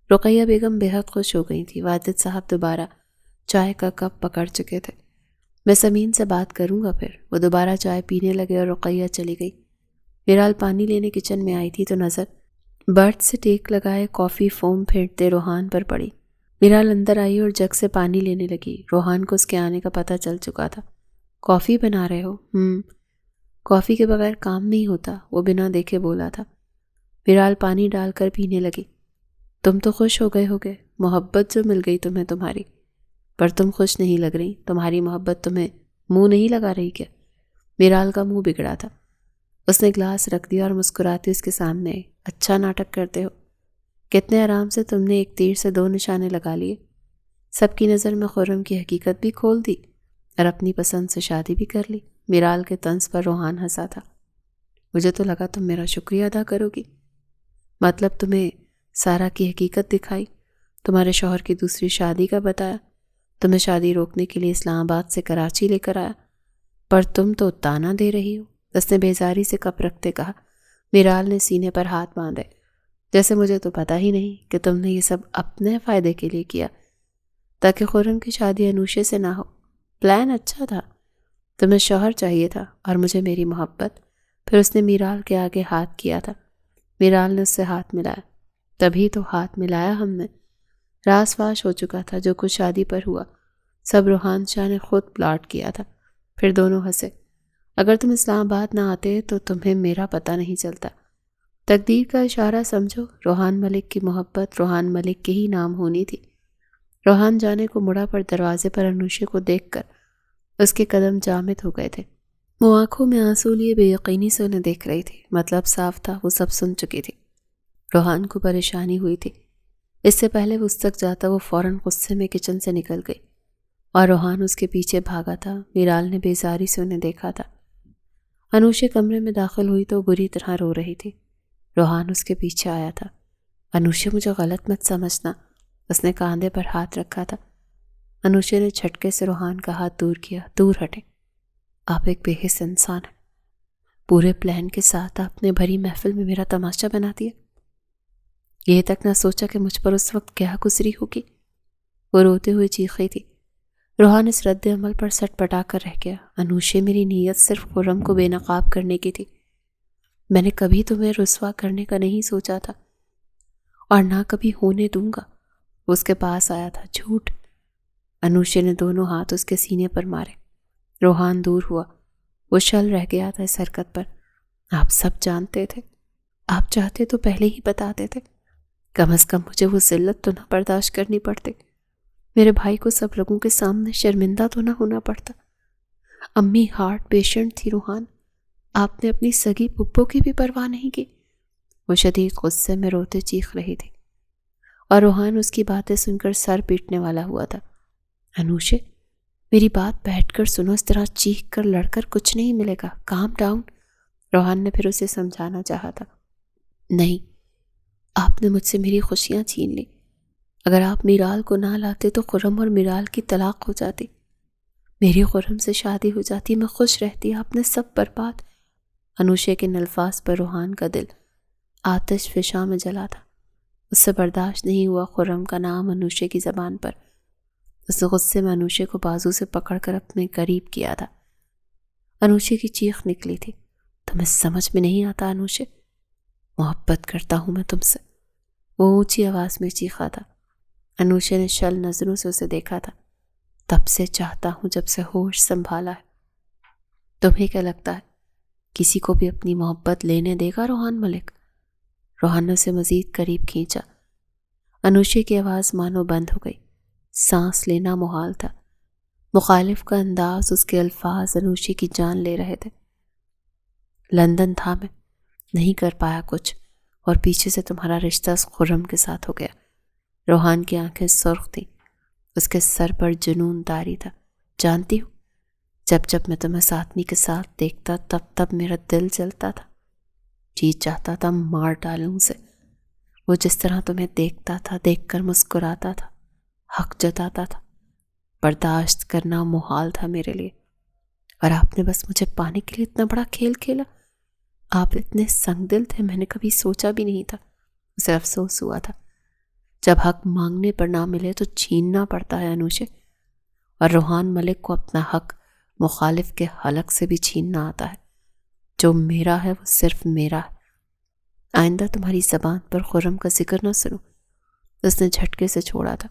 رقیہ بیگم بے حد خوش ہو گئی تھی۔ واجد صاحب دوبارہ چائے کا کپ پکڑ چکے تھے۔ میں سمین سے بات کروں گا پھر۔ وہ دوبارہ چائے پینے لگے اور رقیہ چلی گئی۔ میرال پانی لینے کچن میں آئی تھی تو نظر برڈ سے ٹیک لگائے کافی فوم پھینٹتے روحان پر پڑی۔ میرال اندر آئی اور جگ سے پانی لینے لگی۔ روحان کو اس کے آنے کا پتہ چل چکا تھا۔ کافی بنا رہے ہو؟ کافی کے بغیر کام نہیں ہوتا، وہ بنا دیکھے بولا تھا۔ میرال پانی ڈال کر پینے لگی۔ تم تو خوش ہو گئے ہوگے، محبت جو مل گئی تمہیں تمہاری، پر تم خوش نہیں لگ رہی۔ تمہاری محبت تمہیں منہ نہیں لگا رہی کیا؟ میرال کا منہ بگڑا تھا۔ اس نے گلاس رکھ دیا اور مسکراتی اس کے سامنے آئی۔ اچھا ناٹک کرتے ہو، کتنے آرام سے تم نے ایک تیر سے 2 نشانے لگا لیے۔ سب کی نظر میں خرم کی حقیقت بھی کھول دی اور اپنی پسند سے شادی بھی کر لی۔ میرال کے طنز پر روحان ہنسا تھا۔ مجھے تو لگا تم میرا شکریہ ادا کرو گی۔ مطلب تمہیں سارا کی حقیقت دکھائی، تمہارے شوہر کی دوسری شادی کا بتایا، تمہیں شادی روکنے کے لیے اسلام آباد سے کراچی لے کر آیا، پر تم تو تانا دے رہی ہو۔ اس نے بیزاری سے کپ رکھتے کہا۔ میرال نے سینے پر ہاتھ باندھے، جیسے مجھے تو پتہ ہی نہیں کہ تم نے یہ سب اپنے فائدے کے لیے کیا، تاکہ خرم کی شادی انوشے سے نہ ہو۔ پلان اچھا تھا، تمہیں شوہر چاہیے تھا اور مجھے میری محبت۔ پھر اس نے میرال کے آگے ہاتھ کیا تھا۔ میرال نے اس سے ہاتھ ملایا۔ تبھی تو ہاتھ ملایا ہم نے۔ راز فاش ہو چکا تھا جو کچھ شادی پر ہوا، سب روحان شاہ نے خود پلاٹ کیا تھا۔ پھر دونوں ہنسے۔ اگر تم اسلام آباد نہ آتے تو تمہیں میرا پتہ نہیں چلتا۔ تقدیر کا اشارہ سمجھو، روحان ملک کی محبت روحان ملک کے ہی نام ہونی تھی۔ روحان جانے کو مڑا پر دروازے پر انوشے کو دیکھ کر اس کے قدم جامد ہو گئے تھے۔ وہ آنکھوں میں آنسو لیے بے یقینی سے انہیں دیکھ رہی تھی۔ مطلب صاف تھا، وہ سب سن چکی تھی۔ روحان کو پریشانی ہوئی تھی۔ اس سے پہلے وہ اس تک جاتا وہ فوراً غصے میں کچن سے نکل گئی اور روحان اس کے پیچھے بھاگا تھا۔ میرال نے بیزاری سے انہیں دیکھا تھا۔ انوشے کمرے میں داخل ہوئی تو بری طرح رو رہی تھی۔ روحان اس کے پیچھے آیا تھا۔ انوشے مجھے غلط مت سمجھنا، اس نے کاندھے پر ہاتھ رکھا تھا۔ انوشے نے جھٹکے سے روحان کا ہاتھ دور کیا۔ دور ہٹے، آپ ایک بے حس انسان ہیں۔ پورے پلان کے ساتھ آپ نے بھری محفل میں میرا تماشا بنا دیا۔ یہ تک نہ سوچا کہ مجھ پر اس وقت کیا گزری ہوگی۔ وہ روتے ہوئے چیخ رہی تھی۔ روحان اس رد عمل پر سٹ پٹا کر رہ گیا۔ انوشے، میری نیت صرف خرم کو بے نقاب کرنے کی تھی۔ میں نے کبھی تمہیں رسوا کرنے کا نہیں سوچا تھا، اور نہ کبھی ہونے دوں گا۔ اس کے پاس آیا تھا۔ جھوٹ۔ انوشے نے دونوں ہاتھ اس کے سینے پر مارے۔ روحان دور ہوا۔ وہ شل رہ گیا تھا اس حرکت پر۔ آپ سب جانتے تھے، آپ چاہتے تو پہلے ہی بتاتے تھے۔ کم از کم مجھے وہ ذلت تو نہ برداشت کرنی پڑتی۔ میرے بھائی کو سب لوگوں کے سامنے شرمندہ تو نہ ہونا پڑتا۔ امی ہارٹ پیشنٹ تھی روحان، آپ نے اپنی سگی پپو کی بھی پرواہ نہیں کی۔ وہ شدید غصے میں روتے چیخ رہی تھی، اور روحان اس کی باتیں سن کر سر پیٹنے والا ہوا تھا۔ انوشے، میری بات بیٹھ کر سنو، اس طرح چیخ کر لڑ کر کچھ نہیں ملے گا۔ Calm down. روحان نے پھر اسے سمجھانا چاہا تھا۔ نہیں، آپ نے مجھ سے میری خوشیاں چھین لی۔ اگر آپ میرال کو نہ لاتے تو خرم اور میرال کی طلاق ہو جاتی، میری خرم سے شادی ہو جاتی، میں خوش رہتی۔ آپ نے سب برباد۔ انوشے کے الفاظ پر روحان کا دل آتش فشاں میں جلا تھا۔ اس سے برداشت نہیں ہوا خرم کا نام انوشے کی زبان پر۔ اس غصے میں انوشے کو بازو سے پکڑ کر اپنے قریب کیا تھا۔ انوشے کی چیخ نکلی تھی۔ تمہیں سمجھ میں نہیں آتا انوشے، محبت کرتا ہوں میں تم سے، وہ اونچی آواز میں چیخا تھا۔ انوشے نے شل نظروں سے اسے دیکھا تھا۔ تب سے چاہتا ہوں جب سے ہوش سنبھالا ہے۔ تمہیں کیا لگتا ہے کسی کو بھی اپنی محبت لینے دے گا روحان ملک؟ روحان نے اسے مزید قریب کھینچا۔ انوشے کی آواز مانو بند ہو گئی۔ سانس لینا محال تھا۔ مخالف کا انداز، اس کے الفاظ انوشے کی جان لے رہے تھے۔ لندن تھا میں، نہیں کر پایا کچھ، اور پیچھے سے تمہارا رشتہ خرم کے ساتھ ہو گیا۔ روحان کی آنکھیں سرخ تھیں، اس کے سر پر جنون طاری تھا۔ جانتی ہوں، جب جب میں تمہیں ساتمی کے ساتھ دیکھتا تب تب میرا دل جلتا تھا، جی چاہتا تھا مار ڈالوں اسے۔ وہ جس طرح تمہیں دیکھتا تھا، دیکھ کر مسکراتا تھا، حق جتاتا تھا، برداشت کرنا محال تھا میرے لیے، اور آپ نے بس مجھے پانے کے لیے اتنا بڑا کھیل کھیلا۔ آپ اتنے سنگ دل تھے، میں نے کبھی سوچا بھی نہیں تھا۔ اسے افسوس ہوا تھا، جب حق مانگنے پر نہ ملے تو چھیننا پڑتا ہے انوشے، اور روحان ملک کو اپنا حق مخالف کے حلق سے بھی چھیننا آتا ہے۔ جو میرا ہے وہ صرف میرا ہے۔ آئندہ تمہاری زبان پر خرم کا ذکر نہ سنو۔ اس نے جھٹکے سے چھوڑا تھا۔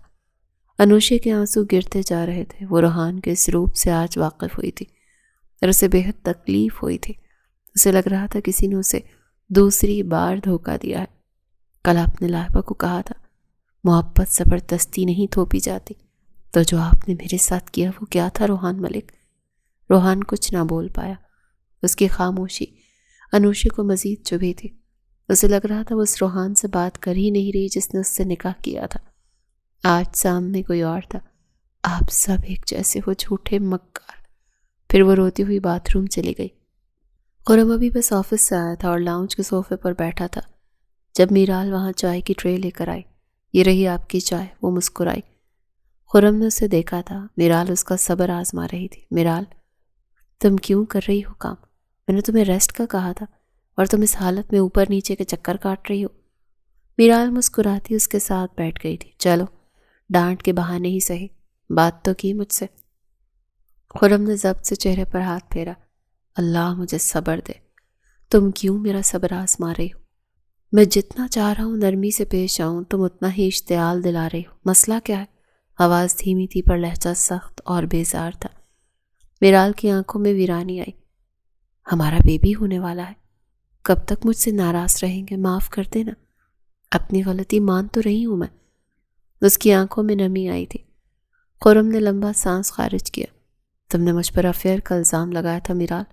انوشے کے آنسو گرتے جا رہے تھے۔ وہ روحان کے اس روپ سے آج واقف ہوئی تھی، اور اسے بے حد تکلیف ہوئی تھی۔ اسے لگ رہا تھا کسی نے اسے دوسری بار دھوکہ دیا ہے۔ کل آپ نے لائبہ کو کہا تھا محبت زبردستی نہیں تھوپی جاتی، تو جو آپ نے میرے ساتھ کیا وہ کیا تھا روحان ملک؟ روحان کچھ نہ بول پایا۔ اس کی خاموشی انوشے کو مزید چبھی تھی۔ اسے لگ رہا تھا وہ اس روحان سے بات کر ہی نہیں رہی جس نے اس سے نکاح کیا تھا۔ آج سامنے کوئی اور تھا۔ آپ سب ایک جیسے ہو، جھوٹے مکار۔ پھر وہ روتی ہوئی باتھ روم چلی گئی۔ خرم ابھی بس آفس سے آیا تھا اور لاؤنج کے صوفے پر بیٹھا تھا جب میرال وہاں چائے کی ٹرے لے کر آئی۔ یہ رہی آپ کی چائے۔ وہ مسکرائی۔ خرم نے اسے دیکھا تھا۔ میرال اس کا صبر آزما رہی تھی۔ میرال، تم کیوں کر رہی ہو کام؟ میں نے تمہیں ریسٹ کا کہا تھا، اور تم اس حالت میں اوپر نیچے کے چکر کاٹ رہی ہو۔ میرال مسکراتی اس کے ساتھ بیٹھ گئی تھی۔ چلو، ڈانٹ کے بہانے ہی سہی، بات تو کی مجھ سے۔ خرم نے ضبط سے چہرے پر ہاتھ پھیرا۔ اللہ مجھے صبر دے۔ تم کیوں میرا صبر آزما رہی ہو؟ میں جتنا چاہ رہا ہوں نرمی سے پیش آؤں، تم اتنا ہی اشتعال دلا رہی ہو۔ مسئلہ کیا ہے؟ آواز دھیمی تھی پر لہجہ سخت اور بیزار تھا۔ میرال کی آنکھوں میں ویرانی آئی۔ ہمارا بیبی ہونے والا ہے، کب تک مجھ سے ناراض رہیں گے؟ معاف کر دینا، اپنی غلطی مان تو رہی ہوں میں۔ اس کی آنکھوں میں نمی آئی تھی۔ خرم نے لمبا سانس خارج کیا۔ تم نے مجھ پر افیئر کا الزام لگایا تھا میرال،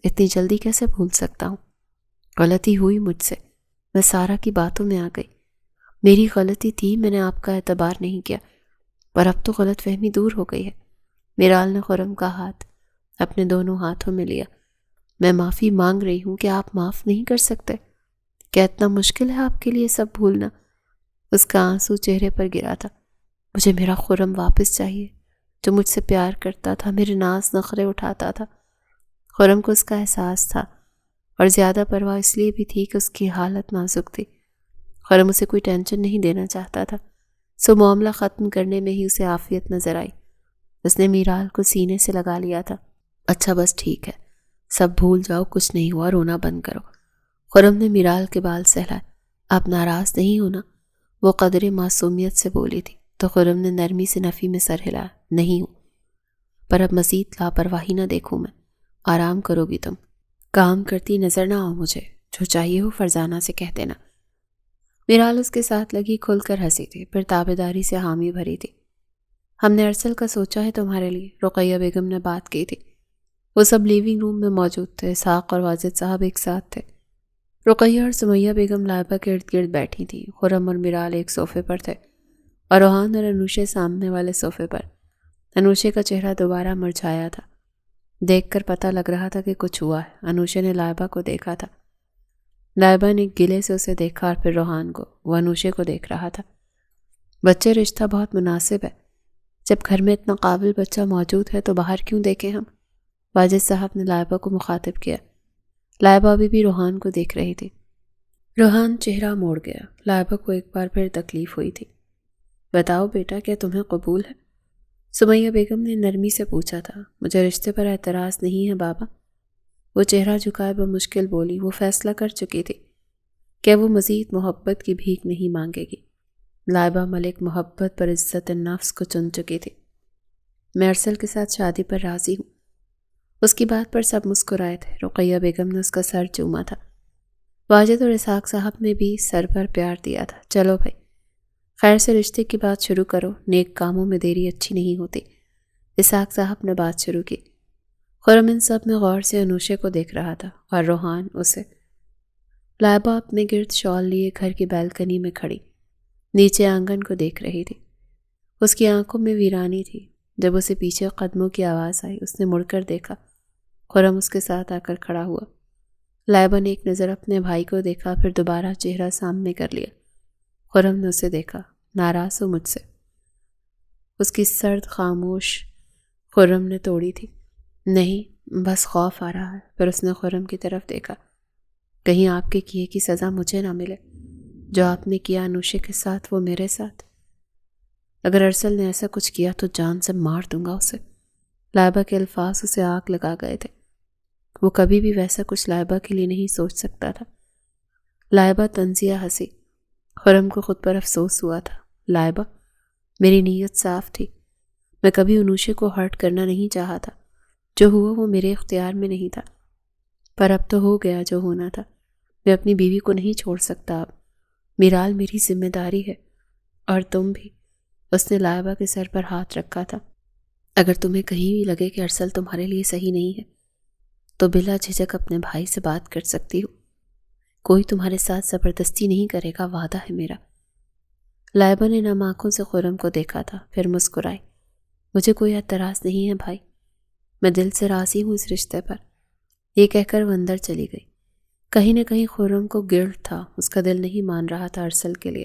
اتنی جلدی کیسے بھول سکتا ہوں؟ غلطی ہوئی مجھ سے، میں سارا کی باتوں میں آ گئی۔ میری غلطی تھی، میں نے آپ کا اعتبار نہیں کیا، پر اب تو غلط فہمی دور ہو گئی ہے۔ میرال نے خرم کا ہاتھ اپنے دونوں ہاتھوں میں لیا۔ میں معافی مانگ رہی ہوں کہ آپ معاف نہیں کر سکتے؟ کیا اتنا مشکل ہے آپ کے لیے سب بھولنا؟ اس کا آنسو چہرے پر گرا تھا۔ مجھے میرا خرم واپس چاہیے، جو مجھ سے پیار کرتا تھا، میرے ناز نخرے اٹھاتا تھا۔ خرم کو اس کا احساس تھا، اور زیادہ پرواہ اس لیے بھی تھی کہ اس کی حالت نازک تھی۔ خرم اسے کوئی ٹینشن نہیں دینا چاہتا تھا، سو معاملہ ختم کرنے میں ہی اسے عافیت نظر آئی۔ اس نے میرال کو سینے سے لگا لیا تھا۔ اچھا بس ٹھیک ہے، سب بھول جاؤ، کچھ نہیں ہوا، رونا بند کرو۔ خرم نے میرال کے بال سہلائے۔ آپ ناراض نہیں ہونا، وہ قدرے معصومیت سے بولی تھی، تو خرم نے نرمی سے نفی میں سر ہلایا۔ نہیں ہوں، پر اب مزید لاپرواہی نہ دیکھوں میں۔ آرام کرو گی تم، کام کرتی نظر نہ آؤ مجھے، جو چاہیے ہو فرزانہ سے کہہ دینا۔ میرال اس کے ساتھ لگی کھل کر ہنسی تھی، پھر تابیداری سے حامی بھری تھی۔ ہم نے ارسل کا سوچا ہے تمہارے لیے، رقیہ بیگم نے بات کی تھی۔ وہ سب لیونگ روم میں موجود تھے، اسحاق اور واجد صاحب ایک ساتھ تھے۔ رقیہ اور سمیہ بیگم لائبہ کے ارد گرد بیٹھی تھیں۔ خرم اور میرال ایک صوفے پر تھے اور روحان اور انوشے سامنے والے صوفے پر۔ انوشے کا چہرہ دوبارہ مرجھایا تھا۔ دیکھ کر پتہ لگ رہا تھا کہ کچھ ہوا ہے۔ انوشے نے لائبہ کو دیکھا تھا۔ لائبہ نے گلے سے اسے دیکھا اور پھر روحان کو۔ وہ انوشے کو دیکھ رہا تھا۔ بچے رشتہ بہت مناسب ہے، جب گھر میں اتنا قابل بچہ موجود ہے تو باہر کیوں دیکھیں ہم؟ واجد صاحب نے لائبہ کو مخاطب کیا۔ لائبہ ابھی بھی روحان کو دیکھ رہی تھی۔ روحان چہرہ موڑ گیا۔ لائبہ کو ایک بار پھر تکلیف ہوئی تھی۔ بتاؤ بیٹا، کیا تمہیں قبول ہے؟ سمیہ بیگم نے نرمی سے پوچھا تھا۔ مجھے رشتے پر اعتراض نہیں ہے بابا، وہ چہرہ جھکائے بمشکل بولی۔ وہ فیصلہ کر چکی تھی کہ وہ مزید محبت کی بھیک نہیں مانگے گی۔ لائبہ ملک محبت پر عزت نفس کو چن چکی تھی۔ میں ارسل کے ساتھ شادی پر راضی ہوں۔ اس کی بات پر سب مسکرائے تھے۔ رقیہ بیگم نے اس کا سر چوما تھا۔ واجد اور اسحاق صاحب نے بھی سر پر پیار دیا تھا۔ چلو بھائی، خیر سے رشتے کی بات شروع کرو، نیک کاموں میں دیری اچھی نہیں ہوتی۔ اسحاق صاحب نے بات شروع کی۔ خرم ان سب میں غور سے انوشے کو دیکھ رہا تھا اور روحان اسے۔ لائبہ اپنے گرد شال لیے گھر کی بیلکنی میں کھڑی نیچے آنگن کو دیکھ رہی تھی۔ اس کی آنکھوں میں ویرانی تھی۔ جب اسے پیچھے قدموں کی آواز آئی، اس نے مڑ کر دیکھا۔ خرم اس کے ساتھ آ کر کھڑا ہوا۔ لائبہ نے ایک نظر اپنے بھائی کو دیکھا، پھر دوبارہ چہرہ سامنے کر لیا۔ خرم نے اسے دیکھا۔ ناراض ہو مجھ سے؟ اس کی سرد خاموش خرم نے توڑی تھی۔ نہیں، بس خوف آ رہا ہے۔ پھر اس نے خرم کی طرف دیکھا۔ کہیں آپ کے کیے کی سزا مجھے نہ ملے، جو آپ نے کیا انوشے کے ساتھ وہ میرے ساتھ۔ اگر ارسل نے ایسا کچھ کیا تو جان سے مار دوں گا اسے۔ لائبہ کے الفاظ اسے آگ لگا گئے تھے۔ وہ کبھی بھی ویسا کچھ لائبہ کے لیے نہیں سوچ سکتا تھا۔ لائبہ طنزیہ ہنسی۔ خرم کو خود پر افسوس ہوا تھا۔ لائبہ، میری نیت صاف تھی، میں کبھی انوشے کو ہرٹ کرنا نہیں چاہا تھا۔ جو ہوا وہ میرے اختیار میں نہیں تھا، پر اب تو ہو گیا جو ہونا تھا۔ میں اپنی بیوی کو نہیں چھوڑ سکتا اب۔ میرال میری ذمہ داری ہے، اور تم بھی۔ اس نے لائبہ کے سر پر ہاتھ رکھا تھا۔ اگر تمہیں کہیں بھی لگے کہ ارسل تمہارے لیے صحیح نہیں ہے تو بلا جھجک اپنے بھائی سے بات کر سکتی ہو۔ کوئی تمہارے ساتھ زبردستی نہیں کرے گا، وعدہ ہے میرا۔ لائبہ نے نم آنکھوں سے خرم کو دیکھا تھا، پھر مسکرائی۔ مجھے کوئی اعتراض نہیں ہے بھائی، میں دل سے راضی ہوں اس رشتے پر۔ یہ کہہ کر وہ اندر چلی گئی۔ کہیں نہ کہیں خرم کو گلٹ تھا، اس کا دل نہیں مان رہا تھا ارسل کے لیے۔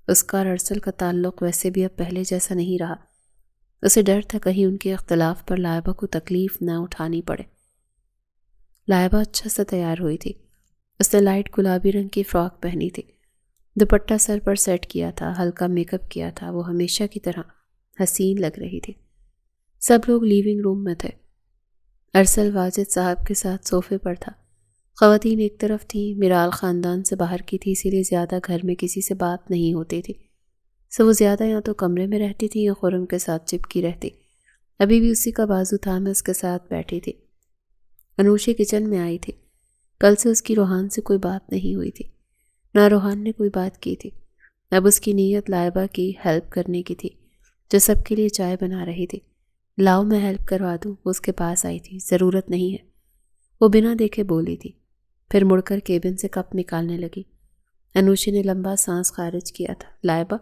اس کا اور ارسل کا تعلق ویسے بھی اب پہلے جیسا نہیں رہا۔ اسے ڈر تھا کہیں ان کے اختلاف پر لائبہ کو تکلیف نہ اٹھانی پڑے۔ لائبہ اچھا سا تیار ہوئی تھی۔ اس نے لائٹ گلابی رنگ کی فراک پہنی تھی، دوپٹہ سر پر سیٹ کیا تھا، ہلکا میک اپ کیا تھا۔ وہ ہمیشہ کی طرح حسین لگ رہی تھی۔ سب لوگ لیونگ روم میں تھے۔ ارسل واجد صاحب کے ساتھ صوفے پر تھا۔ خواتین ایک طرف تھیں، میرال خاندان سے باہر کی تھی، اسی لیے زیادہ گھر میں کسی سے بات نہیں ہوتی تھی۔ سو وہ زیادہ یا تو کمرے میں رہتی تھی یا خرم کے ساتھ چپکی رہتی۔ ابھی بھی اسی کا بازو تھامے اس کے ساتھ بیٹھی تھی۔ انوشی کچن میں آئی تھی۔ کل سے اس کی روحان سے کوئی بات نہیں ہوئی تھی، نہ روحان نے کوئی بات کی تھی۔ اب اس کی نیت لائبہ کی ہیلپ کرنے کی تھی، جو سب کے لیے چائے بنا رہی تھی۔ لاؤ میں ہیلپ کروا دوں، وہ اس کے پاس آئی تھی۔ ضرورت نہیں ہے، وہ بنا دیکھے بولی تھی، پھر مڑ کر کیبن سے کپ نکالنے لگی۔ انوشی نے لمبا سانس خارج کیا تھا۔ لائبہ،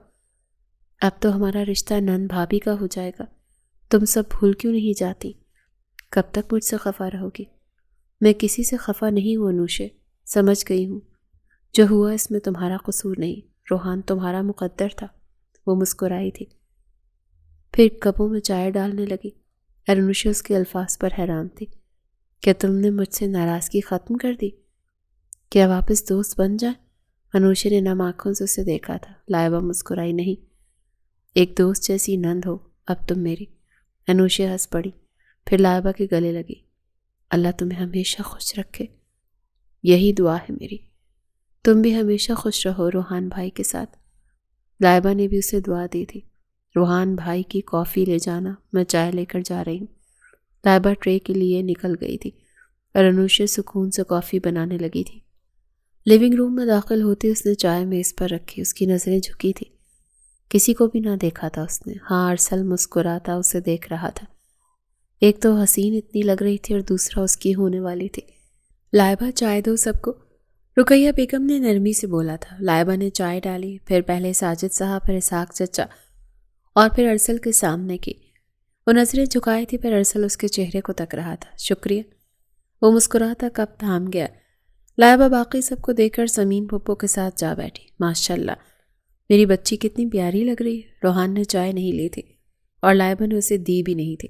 اب تو ہمارا رشتہ نند بھابھی کا ہو جائے گا، تم سب بھول کیوں نہیں جاتی؟ کب تک مجھ سے خفا رہو گی؟ میں کسی سے خفا نہیں ہوں انوشے، سمجھ گئی ہوں، جو ہوا اس میں تمہارا قصور نہیں، روحان تمہارا مقدر تھا۔ وہ مسکرائی تھی، پھر کپوں میں چائے ڈالنے لگی۔ انوشے اس کے الفاظ پر حیران تھی۔ کیا تم نے مجھ سے ناراضگی ختم کر دی؟ کیا واپس دوست بن جائیں؟ انوشے نے نم آنکھوں سے اسے دیکھا تھا۔ لائبہ مسکرائی، نہیں، ایک دوست جیسی نند ہو اب تم میری۔ انوشے ہنس پڑی، پھر لائبہ کے گلے لگی۔ اللہ تمہیں ہمیشہ خوش رکھے، یہی دعا ہے میری۔ تم بھی ہمیشہ خوش رہو روحان بھائی کے ساتھ۔ لائبہ نے بھی اسے دعا دی تھی۔ روحان بھائی کی کافی لے جانا، میں چائے لے کر جا رہی ہوں۔ لائبہ ٹرے کے لیے نکل گئی تھی اور انوشے سکون سے کافی بنانے لگی تھی۔ لیونگ روم میں داخل ہوتے اس نے چائے میز پر رکھی، اس کی نظریں جھکی تھی۔ کسی کو بھی نہ دیکھا تھا اس نے، ہاں ارسل مسکراتا اسے دیکھ رہا تھا۔ ایک تو حسین اتنی لگ رہی تھی اور دوسرا اس کی ہونے والی تھی۔ لائبہ چائے دو سب کو، رقیہ بیگم نے نرمی سے بولا تھا۔ لائبہ نے چائے ڈالی، پھر پہلے ساجد صاحب، پھر اسحاق چچا اور پھر ارسل کے سامنے کی۔ وہ نظریں جھکائی تھی، پھر ارسل اس کے چہرے کو تک رہا تھا۔ شکریہ۔ وہ مسکراتا کپ تھام گیا۔ لائبہ باقی سب کو دیکھ کر سمین پھپھو کے ساتھ جا بیٹھی۔ ماشاءاللہ، میری بچی کتنی پیاری لگ رہی ہے۔ روحان نے چائے نہیں لی تھی اور لائبہ نے اسے دی بھی نہیں تھی۔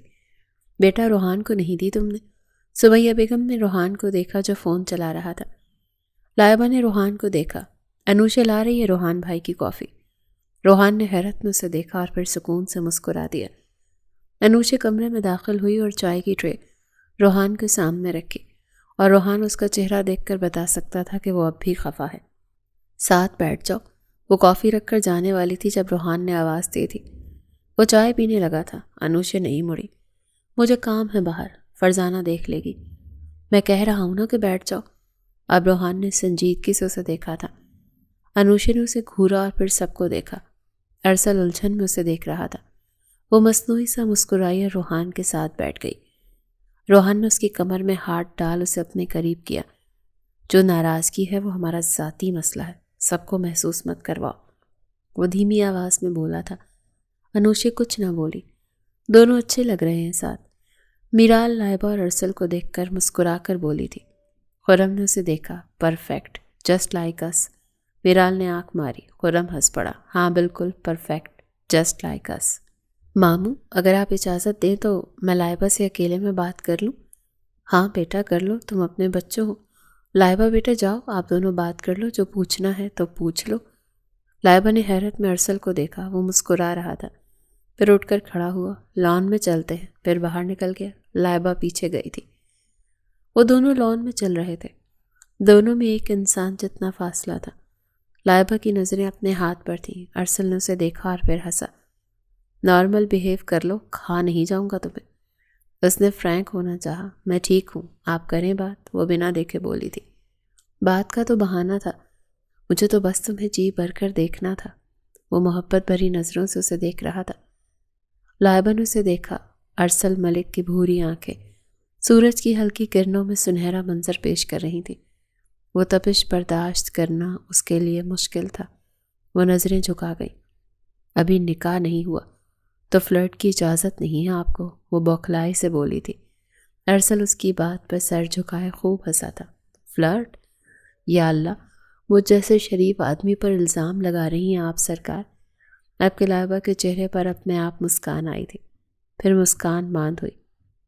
بیٹا روحان کو نہیں دی تم نے؟ سمیہ بیگم نے روحان کو دیکھا جو فون چلا رہا تھا۔ لائبہ نے روحان کو دیکھا۔ انوشے لا رہی ہے روحان بھائی کی کافی۔ روحان نے حیرت میں اسے دیکھا اور پھر سکون سے مسکرا دیا۔ انوشے کمرے میں داخل ہوئی اور چائے کی ٹرے روحان کے سامنے رکھی، اور روحان اس کا چہرہ دیکھ کر بتا سکتا تھا کہ وہ اب بھی خفا ہے۔ ساتھ بیٹھ جاؤ۔ وہ کافی رکھ کر جانے والی تھی جب روحان نے آواز دی تھی۔ وہ چائے پینے لگا تھا۔ انوشے نہیں مڑی۔ مجھے کام ہے باہر، فرزانہ دیکھ لے گی۔ میں کہہ رہا ہوں نا کہ بیٹھ جاؤ۔ اب روحان نے سنجیدگی سے اسے دیکھا تھا۔ انوشے نے اسے گھورا اور پھر سب کو دیکھا۔ ارسل الجھن میں اسے دیکھ رہا تھا۔ وہ مصنوعی سا مسکرائی اور روحان کے ساتھ بیٹھ گئی۔ روحان نے اس کی کمر میں ہاتھ ڈال اسے اپنے قریب کیا۔ جو ناراضگی ہے وہ ہمارا ذاتی مسئلہ ہے، سب کو محسوس مت کرواؤ، وہ دھیمی آواز میں بولا تھا۔ انوشے کچھ نہ بولی۔ دونوں اچھے لگ رہے ہیں ساتھ۔ میرال لائبہ اور ارسل کو دیکھ کر مسکرا کر بولی تھی۔ خرم نے اسے دیکھا۔ پرفیکٹ، جسٹ لائک اس۔ میرال نے آنکھ ماری۔ خرم ہنس پڑا۔ ہاں بالکل پرفیکٹ، جسٹ لائک اس۔ ماموں اگر آپ اجازت دیں تو میں لائبہ سے اکیلے میں بات کر لوں؟ ہاں بیٹا کر لو، تم اپنے بچوں ہو۔ لائبہ بیٹا جاؤ، آپ دونوں بات کر لو، جو پوچھنا ہے تو پوچھ لو۔ لائبہ نے حیرت میں ارسل کو دیکھا، وہ مسکرا رہا تھا۔ پھر اٹھ کر کھڑا ہوا۔ لان میں چلتے ہیں، پھر باہر نکل گیا۔ لائبہ پیچھے گئی تھی۔ وہ دونوں لان میں چل رہے تھے۔ دونوں میں ایک انسان جتنا فاصلہ تھا۔ لائبہ کی نظریں اپنے ہاتھ پر تھیں۔ ارسل نے اسے دیکھا اور پھر ہنسا۔ نارمل بیہیو کر لو، کھا نہیں جاؤں گا تمہیں۔ اس نے فرینک ہونا چاہا۔ میں ٹھیک ہوں، آپ کریں بات، وہ بنا دیکھے بولی تھی۔ بات کا تو بہانہ تھا، مجھے تو بس تمہیں جی بھر کر دیکھنا تھا۔ وہ محبت بھری نظروں سے اسے دیکھ رہا تھا۔ لائبہ نے اسے دیکھا۔ ارسل ملک کی بھوری آنکھیں سورج کی ہلکی کرنوں میں سنہرا منظر پیش کر رہی تھی۔ وہ تپش برداشت کرنا اس کے لیے مشکل تھا۔ وہ نظریں جھکا گئی۔ ابھی نکاح نہیں ہوا تو فلرٹ کی اجازت نہیں ہے آپ کو، وہ بوکھلائی سے بولی تھی۔ ارسل اس کی بات پر سر جھکائے خوب ہنسا تھا۔ فلرٹ؟ یا اللہ، مجھ جیسے شریف آدمی پر الزام لگا رہی ہیں آپ سرکار۔ آپ کے لائبہ کے چہرے پر اپنے آپ مسکان آئی تھی، پھر مسکان ماند ہوئی۔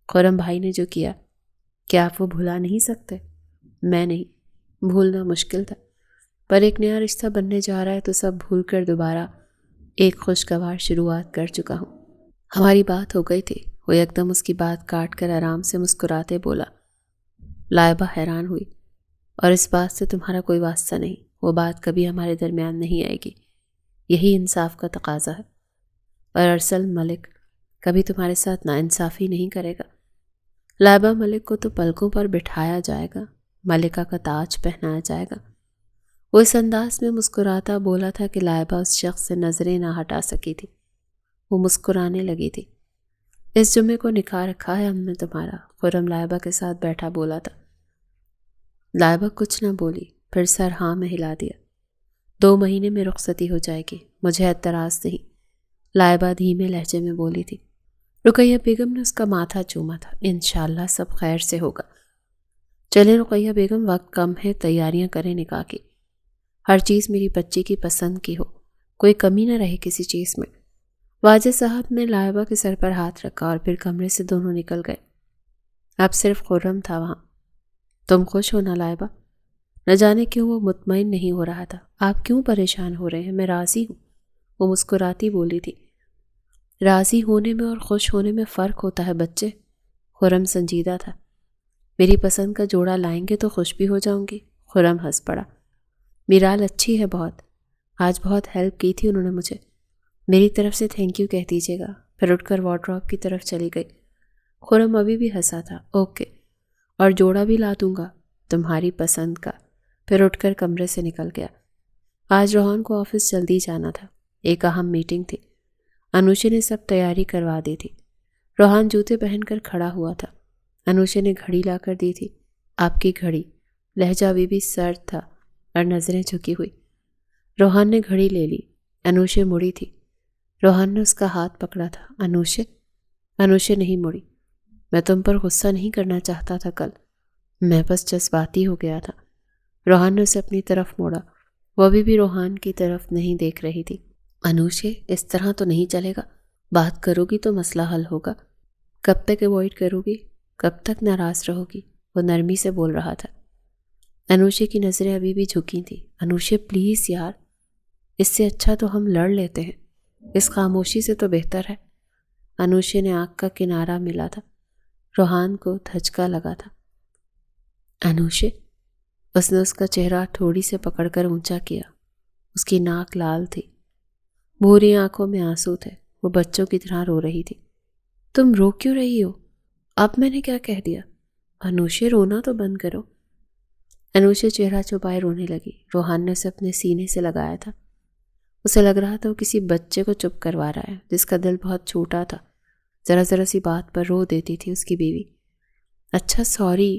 خرم بھائی نے جو کیا، کیا آپ وہ بھلا نہیں سکتے؟ میں نہیں، بھولنا مشکل تھا، پر ایک نیا رشتہ بننے جا رہا ہے تو سب بھول کر دوبارہ ایک خوشگوار شروعات کر چکا ہوں۔ ہماری بات ہو گئی تھی۔ وہ یکدم اس کی بات کاٹ کر آرام سے مسکراتے بولا۔ لائبہ حیران ہوئی۔ اور اس بات سے تمہارا کوئی واسطہ نہیں، وہ بات کبھی ہمارے درمیان نہیں آئے گی، یہی انصاف کا تقاضا ہے۔ اور ارسل ملک کبھی تمہارے ساتھ ناانصافی نہیں کرے گا۔ لائبہ ملک کو تو پلکوں پر بٹھایا جائے گا، ملکہ کا تاج پہنایا جائے گا۔ وہ اس انداز میں مسکراتا بولا تھا کہ لائبہ اس شخص سے نظریں نہ ہٹا سکی تھی۔ وہ مسکرانے لگی تھی۔ اس جمعے کو نکاح رکھا ہے ہم نے تمہارا، خرم لائبہ کے ساتھ بیٹھا بولا تھا۔ لائبہ کچھ نہ بولی، پھر سر ہاں میں ہلا دیا۔ 2 مہینے میں رخصتی ہو جائے گی، مجھے اعتراض نہیں، لائبہ دھیمے لہجے میں بولی تھی۔ رقیہ بیگم نے اس کا ماتھا چوما تھا۔ انشاءاللہ سب خیر سے ہوگا۔ چلیں رقیہ بیگم، وقت کم ہے، تیاریاں کریں نکاح کی، ہر چیز میری بچی کی پسند کی ہو، کوئی کمی نہ رہے کسی چیز میں۔ واجد صاحب نے لائبہ کے سر پر ہاتھ رکھا اور پھر کمرے سے دونوں نکل گئے۔ اب صرف خرم تھا وہاں۔ تم خوش ہو نا لائبہ؟ نہ جانے کیوں وہ مطمئن نہیں ہو رہا تھا۔ آپ کیوں پریشان ہو رہے ہیں؟ میں راضی ہوں، وہ مسکراتی بولی تھی۔ راضی ہونے میں اور خوش ہونے میں فرق ہوتا ہے بچے۔ خرم سنجیدہ تھا۔ میری پسند کا جوڑا لائیں گے تو خوش بھی ہو جاؤں گی۔ خرم ہنس پڑا۔ میرال اچھی ہے بہت، آج بہت ہیلپ کی تھی انہوں نے مجھے، میری طرف سے تھینک یو کہہ دیجیے گا۔ پھر اٹھ کر وارڈروب کی طرف چلی گئی۔ خرم ابھی بھی ہنسا تھا۔ اوکے، اور جوڑا بھی لا دوں گا تمہاری پسند کا۔ پھر اٹھ کر کمرے سے نکل گیا۔ آج روحان کو آفس جلدی جانا تھا، ایک اہم میٹنگ تھی۔ انوشے نے سب تیاری کروا دی تھی۔ روحان جوتے پہن کر کھڑا ہوا تھا۔ انوشے نے گھڑی لا کر دی تھی۔ آپ کی گھڑی؟ لہجہ ابھی بھی سرد تھا اور نظریں جھکی ہوئی۔ روحان نے گھڑی لے لی۔ انوشے مڑی تھی۔ روحان نے اس کا ہاتھ پکڑا تھا۔ انوشے نہیں مڑی۔ میں تم پر غصہ نہیں کرنا چاہتا تھا کل، میں بس جذباتی ہو گیا تھا۔ روحان نے اسے اپنی طرف موڑا۔ وہ ابھی بھی روحان کی طرف نہیں دیکھ رہی تھی۔ انوشے، اس طرح تو نہیں چلے گا، بات کرو گی تو مسئلہ حل ہوگا۔ کب تک اوائڈ کرو گی؟ کب تک ناراض رہو گی؟ وہ نرمی سے بول رہا تھا۔ انوشے کی نظریں ابھی بھی جھکی تھیں۔ انوشے پلیز یار، اس سے اچھا تو ہم لڑ لیتے ہیں، اس خاموشی سے تو بہتر ہے۔ انوشے نے آنکھ کا کنارہ ملا تھا۔ روحان کو دھچکا لگا تھا۔ انوشے، اس نے اس کا چہرہ تھوڑی سے پکڑ کر اونچا کیا۔ اس کی ناک لال تھی، بھوری آنکھوں میں آنسو تھے، وہ بچوں کی طرح رو رہی تھی۔ تم رو کیوں رہی ہو؟ اب میں نے کیا کہہ دیا؟ انوشے، رونا تو بند کرو۔ انوشے چہرہ چھپائے رونے لگی۔ روحان نے اسے اپنے سینے سے لگایا تھا۔ اسے لگ رہا تھا وہ کسی بچے کو چپ کروا رہا ہے جس کا دل بہت چھوٹا تھا، ذرا ذرا سی بات پر رو دیتی تھی اس کی بیوی۔ اچھا سوری،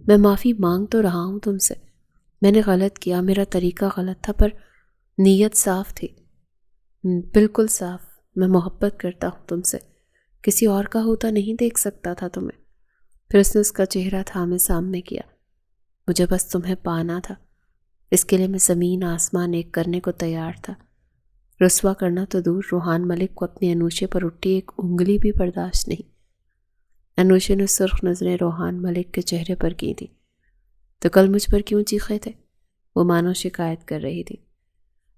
میں معافی مانگ تو رہا ہوں تم سے، میں نے غلط کیا، میرا طریقہ غلط تھا، پر نیت صاف تھی، بالکل صاف۔ میں محبت کرتا ہوں تم سے، کسی اور کا ہوتا نہیں دیکھ سکتا تھا تمہیں۔ پھر اس نے اس کا چہرہ تھامے سامنے کیا۔ مجھے بس تمہیں پانا تھا، اس کے لیے میں زمین آسمان ایک کرنے کو تیار تھا۔ رسوا کرنا تو دور، روحان ملک کو اپنی انوشے پر اٹھی ایک انگلی بھی برداشت نہیں۔ انوشے نے سرخ نظریں روحان ملک کے چہرے پر کی تھی۔ تو کل مجھ پر کیوں چیخے تھے؟ وہ مانو شکایت کر رہی تھی۔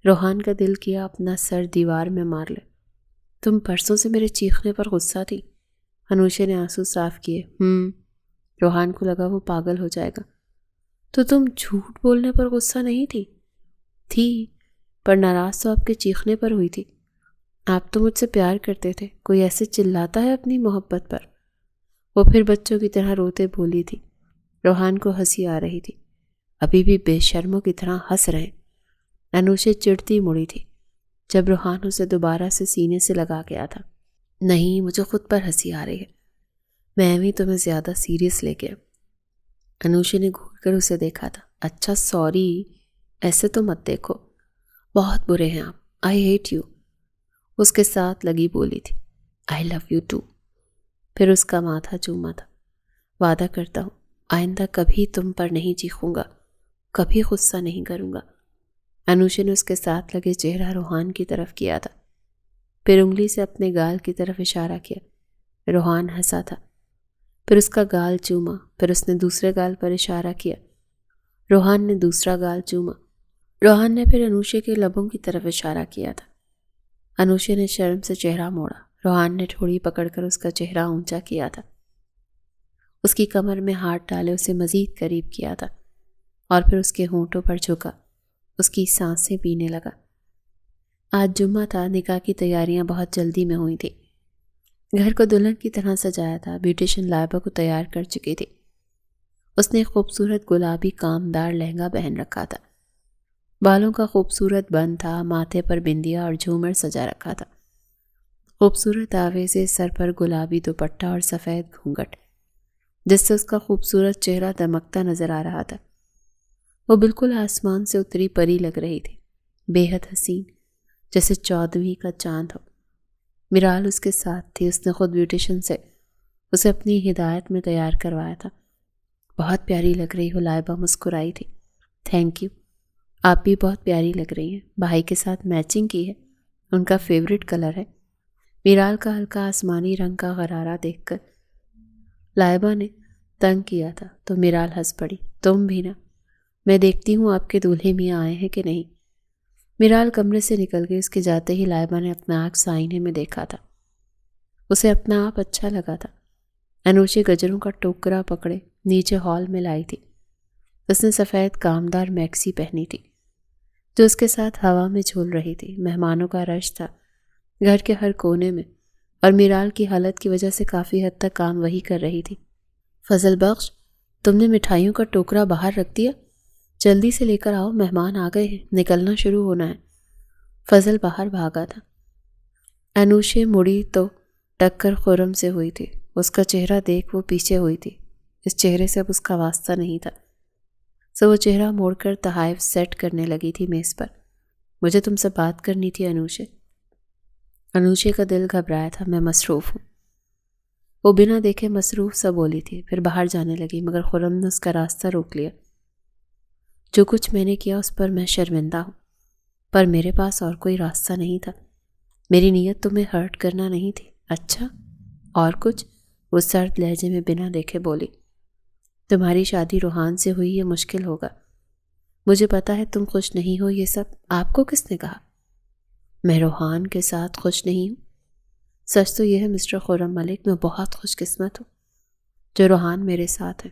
روحان کا دل کیا اپنا سر دیوار میں مار لے۔ تم پرسوں سے میرے چیخنے پر غصہ تھی؟ انوشے نے آنسو صاف کیے۔ روحان کو لگا وہ پاگل ہو جائے گا۔ تو تم جھوٹ بولنے پر غصہ نہیں تھی، پر ناراض تو آپ کے چیخنے پر ہوئی تھی۔ آپ تو مجھ سے پیار کرتے تھے، کوئی ایسے چلاتا ہے اپنی محبت پر؟ وہ پھر بچوں کی طرح روتے بولی تھی۔ روحان کو ہنسی آ رہی تھی۔ ابھی بھی بے شرموں کی طرح ہنس رہے۔ انوشے چڑتی مڑی تھی جب روحان اسے دوبارہ سے سینے سے لگا گیا تھا۔ نہیں، مجھے خود پر ہنسی آ رہی ہے، میں بھی تمہیں زیادہ سیریس لے گیا۔ انوشے نے گھور کر اسے دیکھا تھا۔ اچھا سوری، ایسے تو مت دیکھو، بہت برے ہیں آپ، آئی ہیٹ یو۔ اس کے ساتھ لگی بولی تھی، آئی لو یو ٹو۔ پھر اس کا ماتھا چوما تھا۔ وعدہ کرتا ہوں آئندہ کبھی تم پر نہیں چیخوں گا، کبھی غصہ نہیں کروں گا۔ انوشے نے اس کے ساتھ لگے چہرہ روحان کی طرف کیا تھا، پھر انگلی سے اپنے گال کی طرف اشارہ کیا۔ روحان ہنسا تھا، پھر اس کا گال چوما، پھر اس نے دوسرے گال پر اشارہ کیا۔ روحان نے دوسرا گال چوما۔ روحان نے پھر انوشے کے لبوں کی طرف اشارہ کیا تھا۔ انوشے نے شرم سے چہرہ موڑا۔ روحان نے ٹھوڑی پکڑ کر اس کا چہرہ اونچا کیا تھا، اس کی کمر میں ہاتھ ڈالے اسے مزید قریب کیا تھا، اور پھر اس کے ہونٹوں پر جھکا، اس کی سانسیں پینے لگا۔ آج جمعہ تھا، نکاح کی تیاریاں بہت جلدی میں ہوئی تھی۔ گھر کو دلہن کی طرح سجایا تھا۔ بیوٹیشن لائبہ کو تیار کر چکی تھی۔ اس نے ایک خوبصورت گلابی کامدار لہنگا پہن رکھا تھا، بالوں کا خوبصورت بن تھا، ماتھے پر بندیا اور جھومر سجا رکھا تھا، خوبصورت آویزے، سر پر گلابی دوپٹہ اور سفید گھونگھٹ، جس سے اس کا خوبصورت چہرہ دمکتا نظر آ رہا تھا۔ وہ بالکل آسمان سے اتری پری لگ رہی تھی، بے حد حسین، جیسے 14ویں کا چاند ہو۔ میرال اس کے ساتھ تھی۔ اس نے خود بیوٹیشن سے اسے اپنی ہدایت میں تیار کروایا تھا۔ بہت پیاری لگ رہی ہو، لائبہ مسکرائی تھی۔ تھینک یو، آپ بھی بہت پیاری لگ رہی ہیں، بھائی کے ساتھ میچنگ کی ہے، ان کا فیوریٹ کلر ہے۔ میرال کا ہلکا آسمانی رنگ کا غرارہ دیکھ کر لائبہ نے تنگ کیا تھا تو میرال ہنس پڑی۔ تم بھی نا، میں دیکھتی ہوں آپ کے دولہے میاں آئے ہیں کہ نہیں۔ میرال کمرے سے نکل گئی۔ اس کے جاتے ہی لائبہ نے اپنا آنکھ آئینے میں دیکھا تھا۔ اسے اپنا آپ اچھا لگا تھا۔ انوشی گجروں کا ٹوکرا پکڑے نیچے ہال میں لائی تھی۔ اس نے سفید کامدار میکسی پہنی تھی جو اس کے ساتھ ہوا میں جھول رہی تھی۔ مہمانوں کا رش تھا گھر کے ہر کونے میں، اور میرال کی حالت کی وجہ سے کافی حد تک کام وہی کر رہی تھی۔ فضل بخش، تم نے مٹھائیوں کا ٹوکرا باہر رکھ دیا، جلدی سے لے کر آؤ، مہمان آ گئے ہیں، نکلنا شروع ہونا ہے۔ فضل باہر بھاگا تھا۔ انوشی مڑی تو ٹکر خرم سے ہوئی تھی۔ اس کا چہرہ دیکھ وہ پیچھے ہوئی تھی۔ اس چہرے سے اب اس کا واسطہ نہیں تھا، سو وہ چہرہ موڑ کر تحائف سیٹ کرنے لگی تھی میز پر۔ مجھے تم سے بات کرنی تھی انوشی۔ انوشی کا دل گھبرایا تھا۔ میں مصروف ہوں، وہ بنا دیکھے مصروف سا بولی تھی، پھر باہر جانے لگی، مگر خرم نے اس کا راستہ روک لیا۔ جو کچھ میں نے کیا اس پر میں شرمندہ ہوں، پر میرے پاس اور کوئی راستہ نہیں تھا۔ میری نیت تمہیں ہرٹ کرنا نہیں تھی۔ اچھا، اور کچھ؟ وہ سرد لہجے میں بنا دیکھے بولی۔ تمہاری شادی روحان سے ہوئی، یہ مشکل ہوگا۔ مجھے پتا ہے تم خوش نہیں ہو، یہ سب آپ کو کس نے کہا؟ میں روحان کے ساتھ خوش نہیں ہوں۔ سچ تو یہ ہے مسٹر خرم ملک، میں بہت خوش قسمت ہوں جو روحان میرے ساتھ ہے،